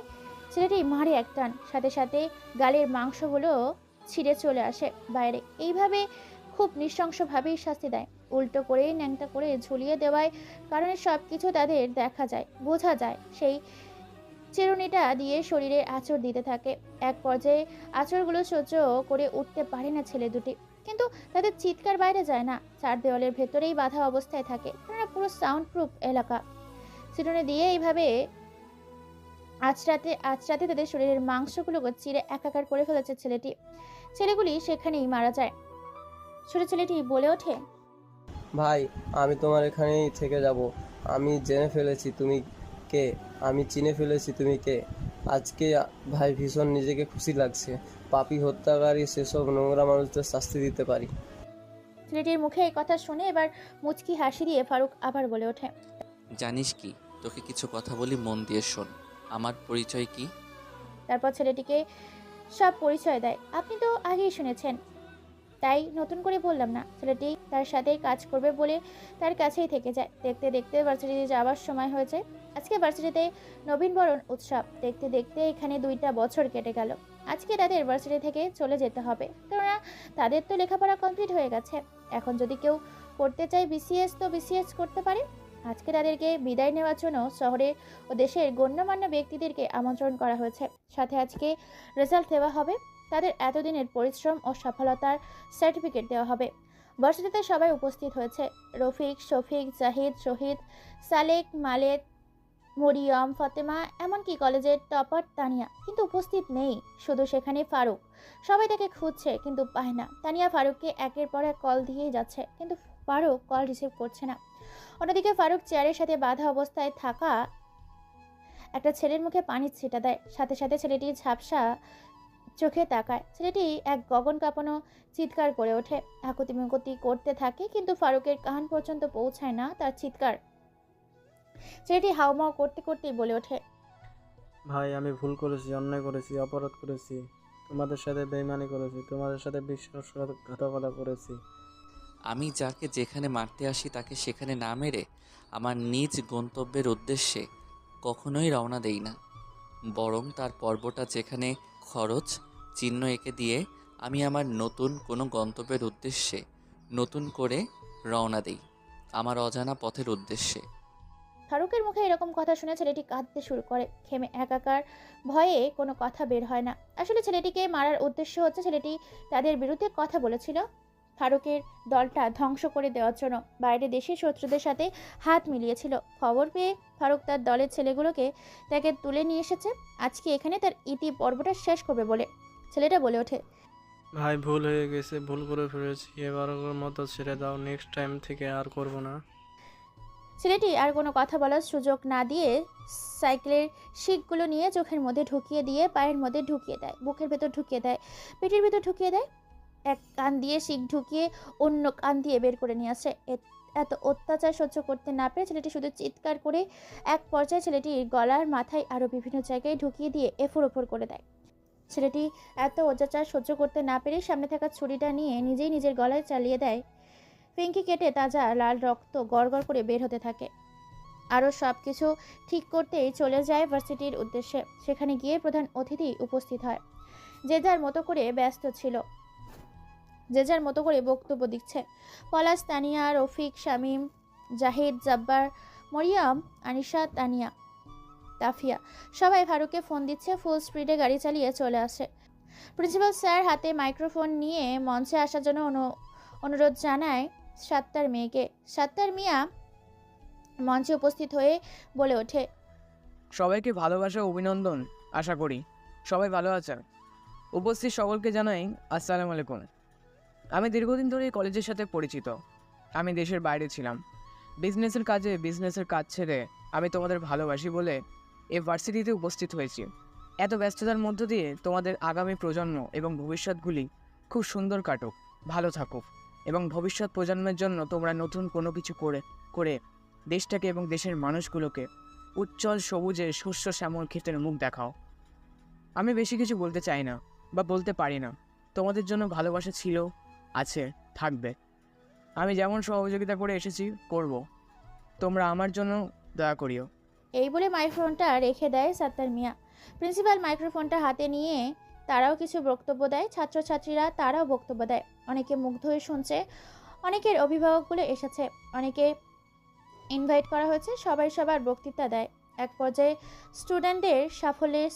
ছেলেটি মারে এক টান। সাথে সাথে গালের মাংসগুলো ছিঁড়ে চলে আসে বাইরে। এইভাবে খুব নৃশংসভাবেই শাস্তি দেয়। উল্টো করে ন্যাংটা করে ঝুলিয়ে দেওয়ায় কারণে সব কিছু তাদের দেখা যায়, বোঝা যায়। সেই চিরুনিটা দিয়ে শরীরে আঁচড় দিতে থাকে। এক পর্যায়ে আঁচড়গুলো সহ্য করে উঠতে পারে না ছেলে দুটি, কিন্তু তাদের চিৎকার বাইরে যায় না। চার দেওয়ালের ভেতরেই বাধা অবস্থায় থাকে, কেননা পুরো সাউন্ড প্রুফ এলাকা। চিরুনি দিয়ে এইভাবে আঁচড়াতে তাদের শরীরের মাংসগুলোকে চিরে একাকার করে ফেলেছে ছেলেটি। ছেলেগুলি সেখানেই মারা যায়। ছোট ছেলেটি বলে ওঠে, ভাই আমি তোমার এখানেই থেকে যাব। আমি জেনে ফেলেছি তুমি কে, আমি চিনে ফেলেছি তুমি কে। আজকে ভাই ভীষণ নিজেকে খুশি লাগছে। পাপী হত্যাকারী সেসব নোংরা মানুষদের শাস্তি দিতে পারি। ছেলেটির মুখে এই কথা শুনে এবার মুচকি হাসি দিয়ে ফারুক আবার বলে ওঠে, জানিস কি, তোকে কিছু কথা বলি, মন দিয়ে শোন। আমার পরিচয় কি? তারপর ছেলেটিকে সব পরিচয় দেয়। আপনি তো আগেই শুনেছেন, তাই নতুন করে বললাম না। ছেলেটি তার সাথেই কাজ করবে বলে তার কাছেই থেকে যায়। দেখতে দেখতে ভার্সিটিতে যাওয়ার সময় হয়ে যায়। আজকে ভার্সিটিতে নবীনবরণ উৎসব। দেখতে দেখতে এখানে 2টা বছর কেটে গেল। আজকে তাদের ভার্সিটি থেকে চলে যেতে হবে, কেননা তাদের তো লেখাপড়া কমপ্লিট হয়ে গেছে। এখন যদি কেউ করতে চায় বিসিএস, তো বিসিএস করতে পারে। আজকে তাদেরকে বিদায় নেওয়ার জন্য শহরের ও দেশের গণ্যমান্য ব্যক্তিদেরকে আমন্ত্রণ করা হয়েছে। সাথে আজকে রেজাল্ট দেওয়া হবে। তাদের এতদিনের পরিশ্রম ও সফলতার সার্টিফিকেট দেওয়া হবে। ভার্সিটিতে সবাই উপস্থিত হয়েছে। রফিক, শফিক, জাহিদ, শহীদ, সালেক, মরিয়ম, ফাতেমা, এমনকি কলেজের টপার তানিয়া, কিন্তু উপস্থিত নেই। শুধু সেখানে ফারুক। সবাই তাকে খুঁজছে কিন্তু পায় না। তানিয়া ফারুককে একের পর এক কল দিয়েই যাচ্ছে, কিন্তু ফারুক কল রিসিভ করছে না। অন্যদিকে ফারুক চেয়ারের সাথে বাঁধা অবস্থায় থাকা একটা ছেলের মুখে পানির ছিটা দেয়। সাথে সাথে ছেলেটি ঝাপসা চোখে তাকায়। ছেলেটি এক গগন কাঁপানো চিৎকার করে ওঠে, আকুতি মিনকুতি করতে থাকে, কিন্তু ফারুকের কান পর্যন্ত পৌঁছায় না তার চিৎকার। ছেলেটি হাউমাউ করতে করতেই বলে ওঠে, ভাই আমি ভুল করেছি, অন্যায় করেছি, অপরাধ করেছি, তোমাদের সাথে বেইমানি করেছি, তোমাদের সাথে বিশ্বাসঘাতকতা করেছি। আমি যাকে যেখানে মারতে আসি তাকে সেখানে না মেরে আমার নিজ গন্তব্যের উদ্দেশ্যে কখনোই রওনা দেই না, বরং তার পর্বটা যেখানে খরচ চিহ্ন এঁকে দিয়ে আমি আমার নতুন কোনো গন্তব্যের উদ্দেশ্যে নতুন করে রওনা দেই, আমার অজানা পথের উদ্দেশ্যে। ফারুকের মুখে এরকম কথা শুনে ছেলেটি কাঁদতে শুরু করে। খেমে একাকার, ভয়ে কোনো কথা বের হয় না। আসলে ছেলেটিকে মারার উদ্দেশ্য হচ্ছে ছেলেটি তাদের বিরুদ্ধে কথা বলেছিল ফারুকের দলটা ধ্বংস করে দেওয়ার জন্য। বাইরে দেশের শত্রুদের সাথে হাত মিলিয়েছিল। খবর পেয়ে ফারুক তার দলের ছেলেগুলোকে তাকে তুলে নিয়ে এসেছে আজকে এখানে তার ইতি পর্বটা শেষ করবে বলে। ছেলেটা বলে ওঠে, ভাই ভুল হয়ে গেছে, ভুল করে ফেলেছি, এবারের মতো ছেড়ে দাও, নেক্সট টাইম থেকে আর করব না। ছেলেটি আর কোনো কথা বলার সুযোগ না দিয়ে সাইকেলের শিকগুলো নিয়ে চোখের মধ্যে ঢুকিয়ে দিয়ে পায়ের মধ্যে ঢুকিয়ে দেয়, বুকের ভেতর ঢুকিয়ে দেয়, পেটের ভেতর ঢুকিয়ে দেয়। এক কান দিয়ে শিক ঢুকিয়ে অন্য কান দিয়ে বের করে নিয়ে আসে। এত অত্যাচার সহ্য করতে না পেরে ছেলেটি শুধু চিৎকার করে এক পর্যায়ে ছেলেটির গলার মাথায় আরও বিভিন্ন জায়গায় ঢুকিয়ে দিয়ে এফোর ওফোর করে দেয়। ছেলেটি এত অত্যাচার সহ্য করতে না পেরে সামনে থাকা ছুরিটা নিয়ে নিজেই নিজের গলায় চালিয়ে দেয়। পিঙ্কি কেটে তাজা লাল রক্ত গড়গড় করে বের হতে থাকে। আরও সব কিছু ঠিক করতেই চলে যায় ভার্সিটির উদ্দেশ্যে। সেখানে গিয়ে প্রধান অতিথি উপস্থিত হয়। যে যার মতো করে ব্যস্ত ছিল, যে যার মতো করে বক্তব্য দিচ্ছে। পলাশ, তানিয়া, রফিক, শামীম, জাহিদ, জব্বার, মরিয়ম, আনিশা, তানিয়া, তাফিয়া সবাই ফারুককে ফোন দিচ্ছে। ফুল স্পিডে গাড়ি চালিয়ে চলে আসে। প্রিন্সিপাল স্যার হাতে মাইক্রোফোন নিয়ে মঞ্চে আসার জন্য অনুরোধ জানায় সাত্তার মেয়েকে। সাত্তার মিয়া মঞ্চে উপস্থিত হয়ে বলে ওঠে, সবাইকে ভালোবাসা ও অভিনন্দন। আশা করি সবাই ভালো আছেন। উপস্থিত সকলকে জানাই আসসালামু আলাইকুম। আমি দীর্ঘদিন ধরে এই কলেজের সাথে পরিচিত। আমি দেশের বাইরে ছিলাম বিজনেসের কাজ ছেড়ে আমি তোমাদের ভালোবাসি বলে এই ভার্সিটিতে উপস্থিত হয়েছি। এত ব্যস্ততার মধ্য দিয়ে তোমাদের আগামী প্রজন্ম এবং ভবিষ্যৎগুলি খুব সুন্দর কাটুক, ভালো থাকুক এবং ভবিষ্যৎ প্রজন্মের জন্য তোমরা নতুন কোনো কিছু করে দেশটাকে এবং দেশের মানুষগুলোকে উজ্জ্বল সবুজের শস্য শ্যামল ক্ষেতের মুখ দেখাও। আমি বেশি কিছু বলতে চাই না বা বলতে পারি না। তোমাদের জন্য ভালোবাসা ছিল, আছে, থাকবে। আমি যেমন সহযোগিতা করে এসেছি করব। তোমরা আমার জন্য দয়া করিও। এই বলে মাইক্রোফোনটা রেখে দেয় সাত্তার মিয়া। প্রিন্সিপাল মাইক্রোফোনটা হাতে নিয়ে তারাও কিছু বক্তব্য দেয়। ছাত্রছাত্রীরা তারাও বক্তব্য দেয়। অনেকে মুগ্ধ হয়ে শুনছে, অনেকের অভিভাবকগুলো এসেছে, অনেকে ইনভাইট করা হয়েছে। সবাই সবার বক্তৃতা দেয়। এক পর্যায়ে স্টুডেন্টদের সাফল্যের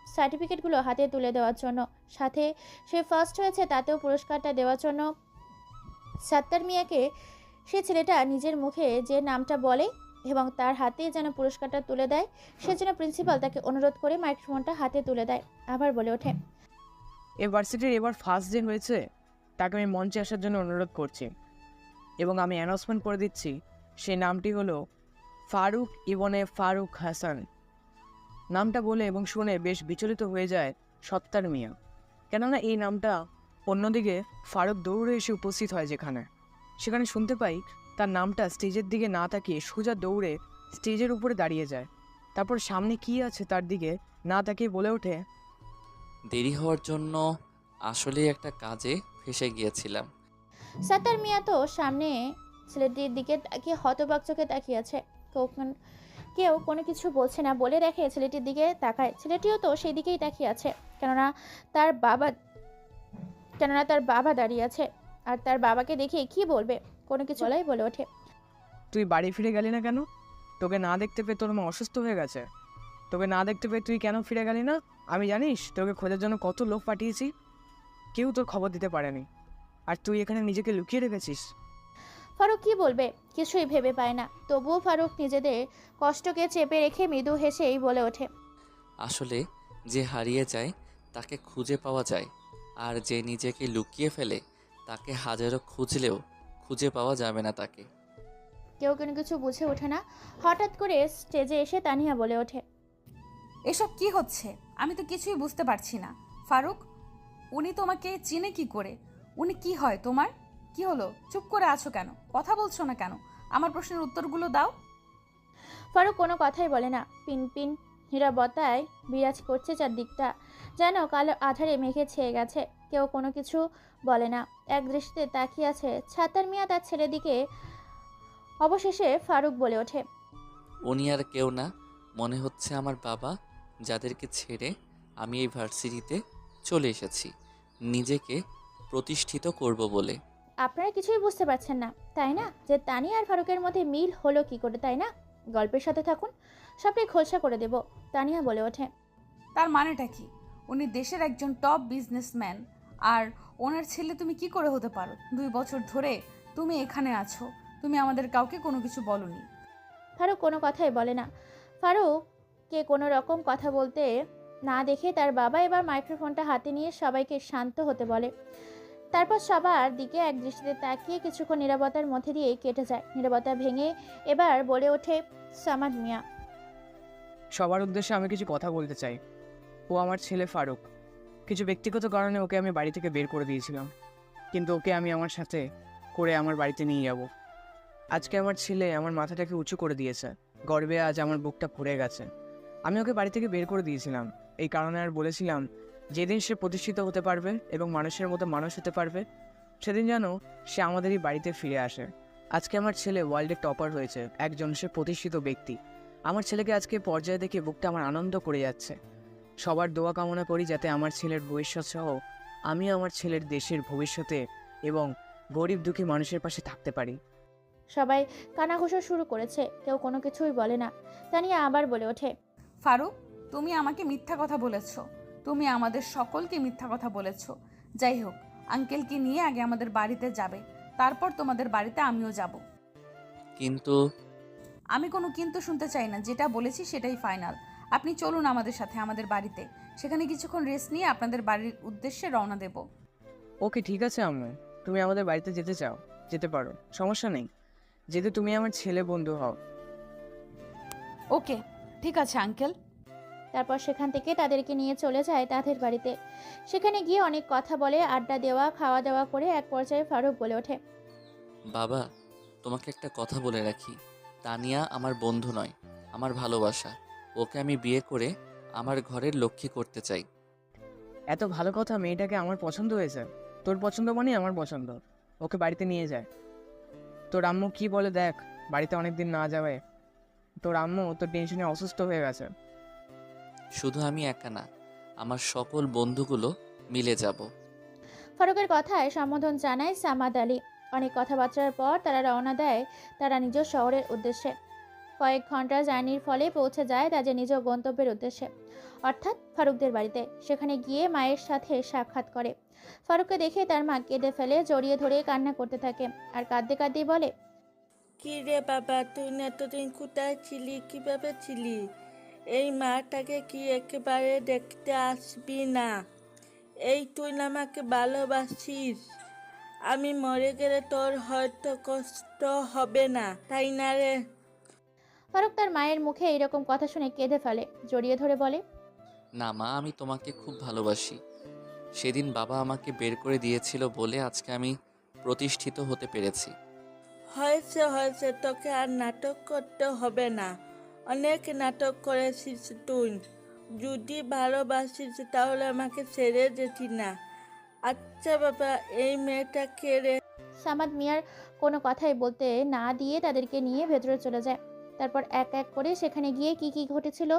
সার্টিফিকেটগুলো হাতে তুলে দেওয়ার জন্য, সাথে সে ফার্স্ট হয়েছে তাতেও পুরস্কারটা দেওয়ার জন্য সাত্তার মিয়াকে সে ছেলেটা নিজের মুখে যে নামটা বলে এবং তার হাতে যেন পুরস্কারটা তুলে দেয়, সেজন্য প্রিন্সিপাল তাকে অনুরোধ করে মাইক্রোফোনটা হাতে তুলে দেয়। আবার বলে ওঠে, এই ভার্সিটির এবার ফার্স্ট যে হয়েছে তাকে আমি মঞ্চে আসার জন্য অনুরোধ করছি এবং আমি অ্যানাউন্সমেন্ট করে দিচ্ছি সেই নামটি হলো ফারুক ইবনে ফারুক হাসান। নামটা বলে এবং শুনে বেশ বিচলিত হয়ে যায় সত্তার মিয়া, কেননা এই নামটা অন্যদিকে ফারুক দৌড়ে এসে উপস্থিত হয় সেখানে শুনতে পাই তার নামটা স্টেজের দিকে না তাকিয়ে সোজা দৌড়ে স্টেজের উপরে দাঁড়িয়ে যায়। তারপর সামনে কি আছে তার দিকে না তাকিয়ে বলে ওঠে, দেরি হওয়ার জন্য আসলেই একটা কাজে ফেসে গিয়েছিলাম। সাত্তার মিয়া তো সামনে ছেলেটির দিকে তাকিয়ে হতবাক চোখে তাকিয়ে আছে। কেউ কোনো কিছু বলছে না বলে দেখে ছেলেটির দিকে তাকায়। ছেলেটিও তো সেই দিকেই তাকিয়ে আছে, কেননা তার বাবা দাঁড়িয়ে আছে। আর তার বাবাকে দেখে কি বলবে, কোনো কিছু বলে ওঠে, তুই বাড়ি ফিরে গেলি না কেন? তোকে না দেখতে পেয়ে তোর মা অসুস্থ হয়ে গেছে। তোকে না দেখতে পেয়ে তুই কেন ফিরে গেলি না? আমি জানিস তোকে খোঁজার জন্য কত লোক পাঠিয়েছি, কেউ তোর খবর দিতে পারেনি, আর তুই এখানে নিজেকে লুকিয়ে রেখেছিস। ফারুক কি বলবে কিছুই ভেবে পায় না। তবুও ফারুক নিজেদের কষ্টকে চেপে রেখে মৃদু হেসেই বলে ওঠে, আসলে যে হারিয়ে যায় তাকে খুঁজে পাওয়া যায়, আর যে নিজেকে লুকিয়ে ফেলে তাকে হাজারো খুঁজলেও খুঁজে পাওয়া যাবে না তাকে। কেউ কোনো কিছু বুঝে ওঠে না। হঠাৎ করে স্টেজে এসে তানিয়া বলে ওঠে, এসব কি হচ্ছে? আমি তো কিছুই বুঝতে পারছি না। ফারুক, উনি তোমাকে চিনে কি করে? উনি কি হয় তোমার? কি হলো, চুপ করে আছো কেন? কথা বলছো না কেন? আমার প্রশ্নের উত্তরগুলো দাও। ফারুক কোনো কথাই বলে না। পিনপিন নীরবতায় বিরাজ করছে চারদিকটা, যেন কালো আধারে মেঘে ছেয়ে গেছে। কেউ কোনো কিছু বলে না, এক দৃষ্টিতে তাকিয়ে আছে ছাতার মিয়া তার ছেলের দিকে। অবশেষে ফারুক বলে ওঠে, উনি আর কেউ না, মনে হচ্ছে আমার বাবা, যাদেরকে ছেড়ে আমি এই ভার্সিটিতে চলে এসেছি নিজেকে প্রতিষ্ঠিত করব বলে। আপনারা কিছুই বুঝতে পারছেন না তাই না, যে তানিয়া আর ফারুকের মধ্যে মিল হলো কি করে, তাই না? গল্পের সাথে থাকুন, সবটাই খোলসা করে দেব। তানিয়া বলে ওঠে, তার মানেটা কি? উনি দেশের একজন টপ বিজনেসম্যান, আর ওনার ছেলে তুমি কি করে হতে পারো? 2 বছর ধরে তুমি এখানে আছো, তুমি আমাদের কাউকে কোনো কিছু বলনি। ফারুক কোনো কথাই বলে না। ফারুককে কোনো রকম কথা বলতে না দেখে তার বাবা এবার মাইক্রোফোনটা হাতে নিয়ে সবাইকে শান্ত হতে বলে। তারপর সবার দিকে এক দৃষ্টিতে তাকিয়ে কিছুক্ষণ নীরবতার মধ্যে দিয়ে কেটে যায়। নীরবতা ভেঙে এবার বলে ওঠে সামাদ মিয়া, সবার উদ্দেশ্যে আমি কিছু কথা বলতে চাই। ও আমার ছেলে ফারুক। কিছু ব্যক্তিগত কারণে ওকে আমি বাড়ি থেকে বের করে দিয়েছিলাম, কিন্তু ওকে আমি আমার সাথে করে আমার বাড়িতে নিয়ে যাব। আজকে আমার ছেলে আমার মাথাটাকে উঁচু করে দিয়েছে, গর্বে আজ আমার বুকটা ভরে গেছে। আমি ওকে বাড়ি থেকে বের করে দিয়েছিলাম এই কারণে, আর বলেছিলাম যেদিন সে প্রতিষ্ঠিত হতে পারবে এবং মানুষের মতো মানুষ হতে পারবে, সেদিন যেন সে আমাদেরই বাড়িতে ফিরে আসে। আজকে আমার ছেলে ওয়ার্ল্ডে টপার হয়েছে, একজন সে প্রতিষ্ঠিত ব্যক্তি। আমার ছেলেকে আজকে পর্যায়ে দেখে বুকটা আমার আনন্দ করে যাচ্ছে। সবার দোয়া কামনা করি যাতে আমার ছেলের ভবিষ্যৎ সহ আমি আমার ছেলের দেশের ভবিষ্যতে এবং গরিব দুঃখী মানুষের পাশে থাকতে পারি। সবাই কানাঘুষা শুরু করেছে, কেউ কোনো কিছুই বলে না। তানিয়া আবার বলে ওঠে, ফারুক, তুমি আমাকে মিথ্যা কথা বলেছো, তুমি আমাদের সকলকে মিথ্যা কথা বলেছো। যাই হোক, আঙ্কেলকে নিয়ে আগে আমাদের বাড়িতে যাবে, তারপর তোমাদের বাড়িতে আমিও যাব। কিন্তু আমি কোনো কিন্তু শুনতে চাই না, যেটা বলেছি সেটাই ফাইনাল। আপনি চলুন আমাদের সাথে আমাদের বাড়িতে, সেখানে কিছুক্ষণ রেস্ট নিয়ে আপনাদের বাড়ির উদ্দেশ্যে রওনা দেব। ওকে ঠিক আছে আম্মু, তুমি আমাদের বাড়িতে যেতে চাও যেতে পারো, সমস্যা নেই, যেহেতু তুমি আমার ছেলে বন্ধু হও। ওকে ঠিক আছে আঙ্কেল। তারপর সেখান থেকে তাদেরকে নিয়ে চলে যায় তাদের বাড়িতে। সেখানে গিয়ে অনেক কথা বলে, আড্ডা দেওয়া, খাওয়া দাওয়া করে এক পর্যায়ে ফারুক বলে ওঠে, বাবা, তোমাকে একটা কথা বলে রাখি, তানিয়া আমার বন্ধু নয়, আমার ভালোবাসা। ওকে আমি বিয়ে করে আমার ঘরের লক্ষ্মী করতে চাই। এত ভালো কথা, মেয়েটাকে আমার পছন্দ হয়েছে। তোর পছন্দ মানে আমার পছন্দ, ওকে বাড়িতে নিয়ে যায়। তোর আম্মু কি বলে দেখ, বাড়িতে অনেকদিন না যাওয়ায় তোর আম্মু তোর টেনশনে অসুস্থ হয়ে গেছে। শুধু আমি একা না, আমার সকল বন্ধুগুলো মিলে যাব। ফারুকের কথায় সম্বোধন জানায় সামাদ আলী। অনেক কথাবার্তার পর তারা রওনা দেয় তারা নিজ শহরের উদ্দেশ্যে। কয়েক ঘন্টা জার্নির ফলে পৌঁছে যায় তাদের নিজ গন্তব্যের উদ্দেশ্যে, অর্থাৎ ফারুকদের বাড়িতে। সেখানে গিয়ে মায়ের সাথে সাক্ষাৎ করে। ফারুককে দেখে তার মা কেঁদে ফেলে, জড়িয়ে ধরে কান্না করতে থাকে আর কাঁদতে কাঁদতেই বলে, কি রে বাবা, তুই না এতদিন কোথায় ছিলি, কিভাবে ছিলি? এই মাটাকে কি একেবারে দেখতে আসবি না? এই তুই না আমাকে ভালোবাসিস, আমি মরে গেলে তোর হয়তো কষ্ট হবে না, তাই না রে? ফারুক তার মায়ের মুখে এইরকম কথা শুনে কেঁদে ফেলে, জড়িয়ে ধরে বলে, না মা, আমি তোমাকে খুব ভালোবাসি। সেদিন বাবা আমাকে বের করে দিয়েছিল বলে আজকে আমি প্রতিষ্ঠিত হতে পেরেছি। হয়েছে হয়েছে, তোকে আর নাটক করতে হবে না, অনেক নাটক করেছিস তুই। যদি ভালোবাসিস তাহলে আমাকে ছেড়ে যেতি না। আচ্ছা বাবা, এই মেয়েটা কে রে? সামাদ মিয়ার কোনো কথাই বলতে না দিয়ে তাদেরকে নিয়ে ভেতরে চলে যায়। তারপর এক এক করে সেখানে গিয়ে কি কি ঘটেছিল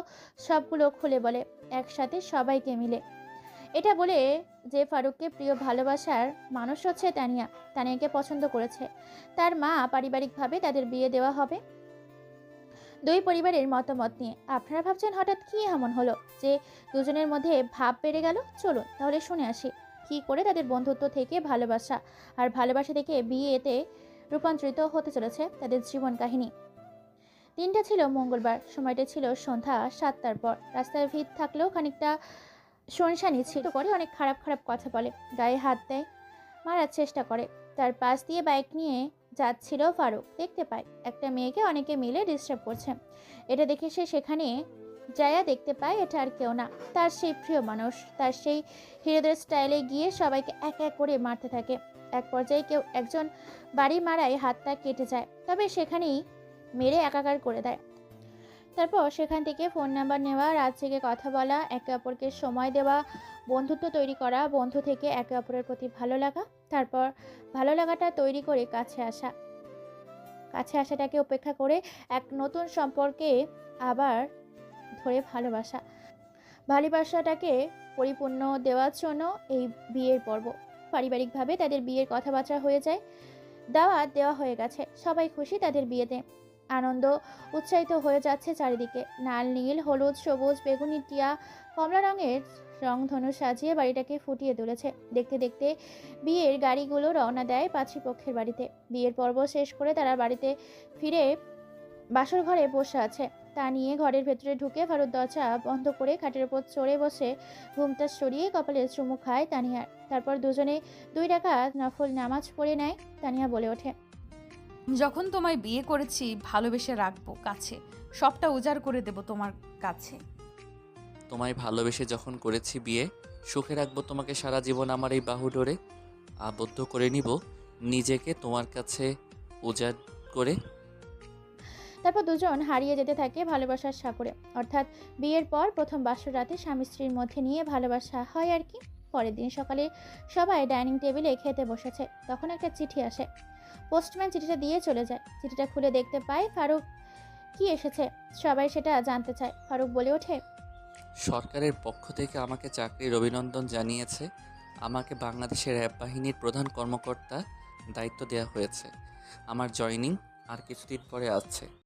সবগুলো খুলে বলে, একসাথে সবাইকে মিলে। এটা বলে যে ফারুককে প্রিয় ভালোবাসার মানুষ হচ্ছে তানিয়া, তানিয়াকে পছন্দ করেছে তার মা, পারিবারিকভাবে তাদের বিয়ে দেওয়া হবে। দুই পরিবারের মতামত নিয়ে। আপনারা ভাবছেন হঠাৎ কি এমন হলো যে দুজনের মধ্যে ভাব বেড়ে গেল? চলুন তাহলে শুনে আসি কি করে তাদের বন্ধুত্ব থেকে ভালোবাসা, আর ভালোবাসা থেকে বিয়েতে রূপান্তরিত হতে চলেছে তাদের জীবন কাহিনী। দিনটা ছিল মঙ্গলবার, সময়টা ছিল সন্ধ্যা 7টার পর। রাস্তায় ভিড় থাকলেও খানিকটা শনশানি ছিল। করে অনেক খারাপ খারাপ কথা বলে, গায়ে হাত দেয়, মারার চেষ্টা করে। তার পাশ দিয়ে বাইক নিয়ে যাচ্ছিল ফারুক। দেখতে পায় একটা মেয়েকে অনেকে মিলে ডিস্টার্ব করছে। এটা দেখে সে সেখানে যায়া দেখতে পায় এটা আর কেউ না, তার সেই প্রিয় মানুষ। তার সেই হিরোদের স্টাইলে গিয়ে সবাইকে এক এক করে মারতে থাকে। এক পর্যায়ে কেউ একজন বাড়ি মারায় হাতটা কেটে যায়, তবে সেখানেই মেরে একাকার করে দেয়। তারপর সেখান থেকে ফোন নাম্বার নেওয়া, রাত জেগে কথা বলা, একে অপরকে সময় দেওয়া, বন্ধুত্ব তৈরি করা, বন্ধু থেকে একে অপরের প্রতি ভালো লাগা, তারপর ভালো লাগাটা তৈরি করে কাছে আসাটাকে উপেক্ষা করে এক নতুন সম্পর্কে আবার ধরে ভালোবাসাটাকে পরিপূর্ণ দেওয়ার জন্য এই বিয়ের পর্ব। পারিবারিকভাবে তাদের বিয়ের কথাবার্তা হয়ে যায়, দাওয়াত দেওয়া হয়ে গেছে, সবাই খুশি তাদের বিয়েতে। আনন্দ উৎসাহিত হয়ে যাচ্ছে চারিদিকে। লাল, নীল, হলুদ, সবুজ, বেগুনি, টিয়া, কমলা রঙের রংধনু সাজিয়ে বাড়িটাকে ফুটিয়ে তুলেছে। দেখতে দেখতে বিয়ের গাড়িগুলো রওনা দেয় পাত্রীপক্ষের বাড়িতে। বিয়ের পর্ব শেষ করে তারা বাড়িতে ফিরে বাসর ঘরে বসে আছে। তা নিয়ে ঘরের ভেতরে ঢুকে ফারুক দরজা বন্ধ করে খাটের উপর চড়ে বসে ঘুমটা সরিয়ে কপালে চুমু খায় তানিয়ার। তারপর দুজনে 2 রাকাত নফল নামাজ পড়ে নেয়। তানিয়া বলে ওঠে, যখন তোমায় বিয়ে করেছি ভালোবেসে রাখবো কাছে, সবটা উজাড় করে দেব তোমার কাছে। তোমায় ভালোবেসে যখন করেছি বিয়ে, সুখে রাখবো তোমাকে সারা জীবন আমার এই বাহু ডোরে। আবদ্ধ করে নিব নিজেকে তোমার কাছে উজাড় করে। তারপর দুজন হারিয়ে যেতে থাকে ভালোবাসার সাগরে। অর্থাৎ বিয়ের পর প্রথম বাসর রাতে স্বামী স্ত্রীর মধ্যে নিয়ে ভালোবাসা হয় আর কি। পরের দিন সকালে সবাই ডাইনিং টেবিলে খেতে বসেছে, তখন একটা চিঠি আসে। পোস্টম্যান চিঠিটা দিয়ে চলে যায়। চিঠিটা খুলে দেখতে পায় ফারুক কি এসেছে। সবাই সেটা জানতে চায়। ফারুক বলে ওঠে, সরকারের পক্ষ থেকে আমাকে চাকরির অভিনন্দন জানিয়েছে। আমাকে বাংলাদেশের র্যাব বাহিনীর প্রধান কর্মকর্তা দায়িত্ব দেওয়া হয়েছে। আমার জয়েনিং আর কিছুদিন পরে আছে।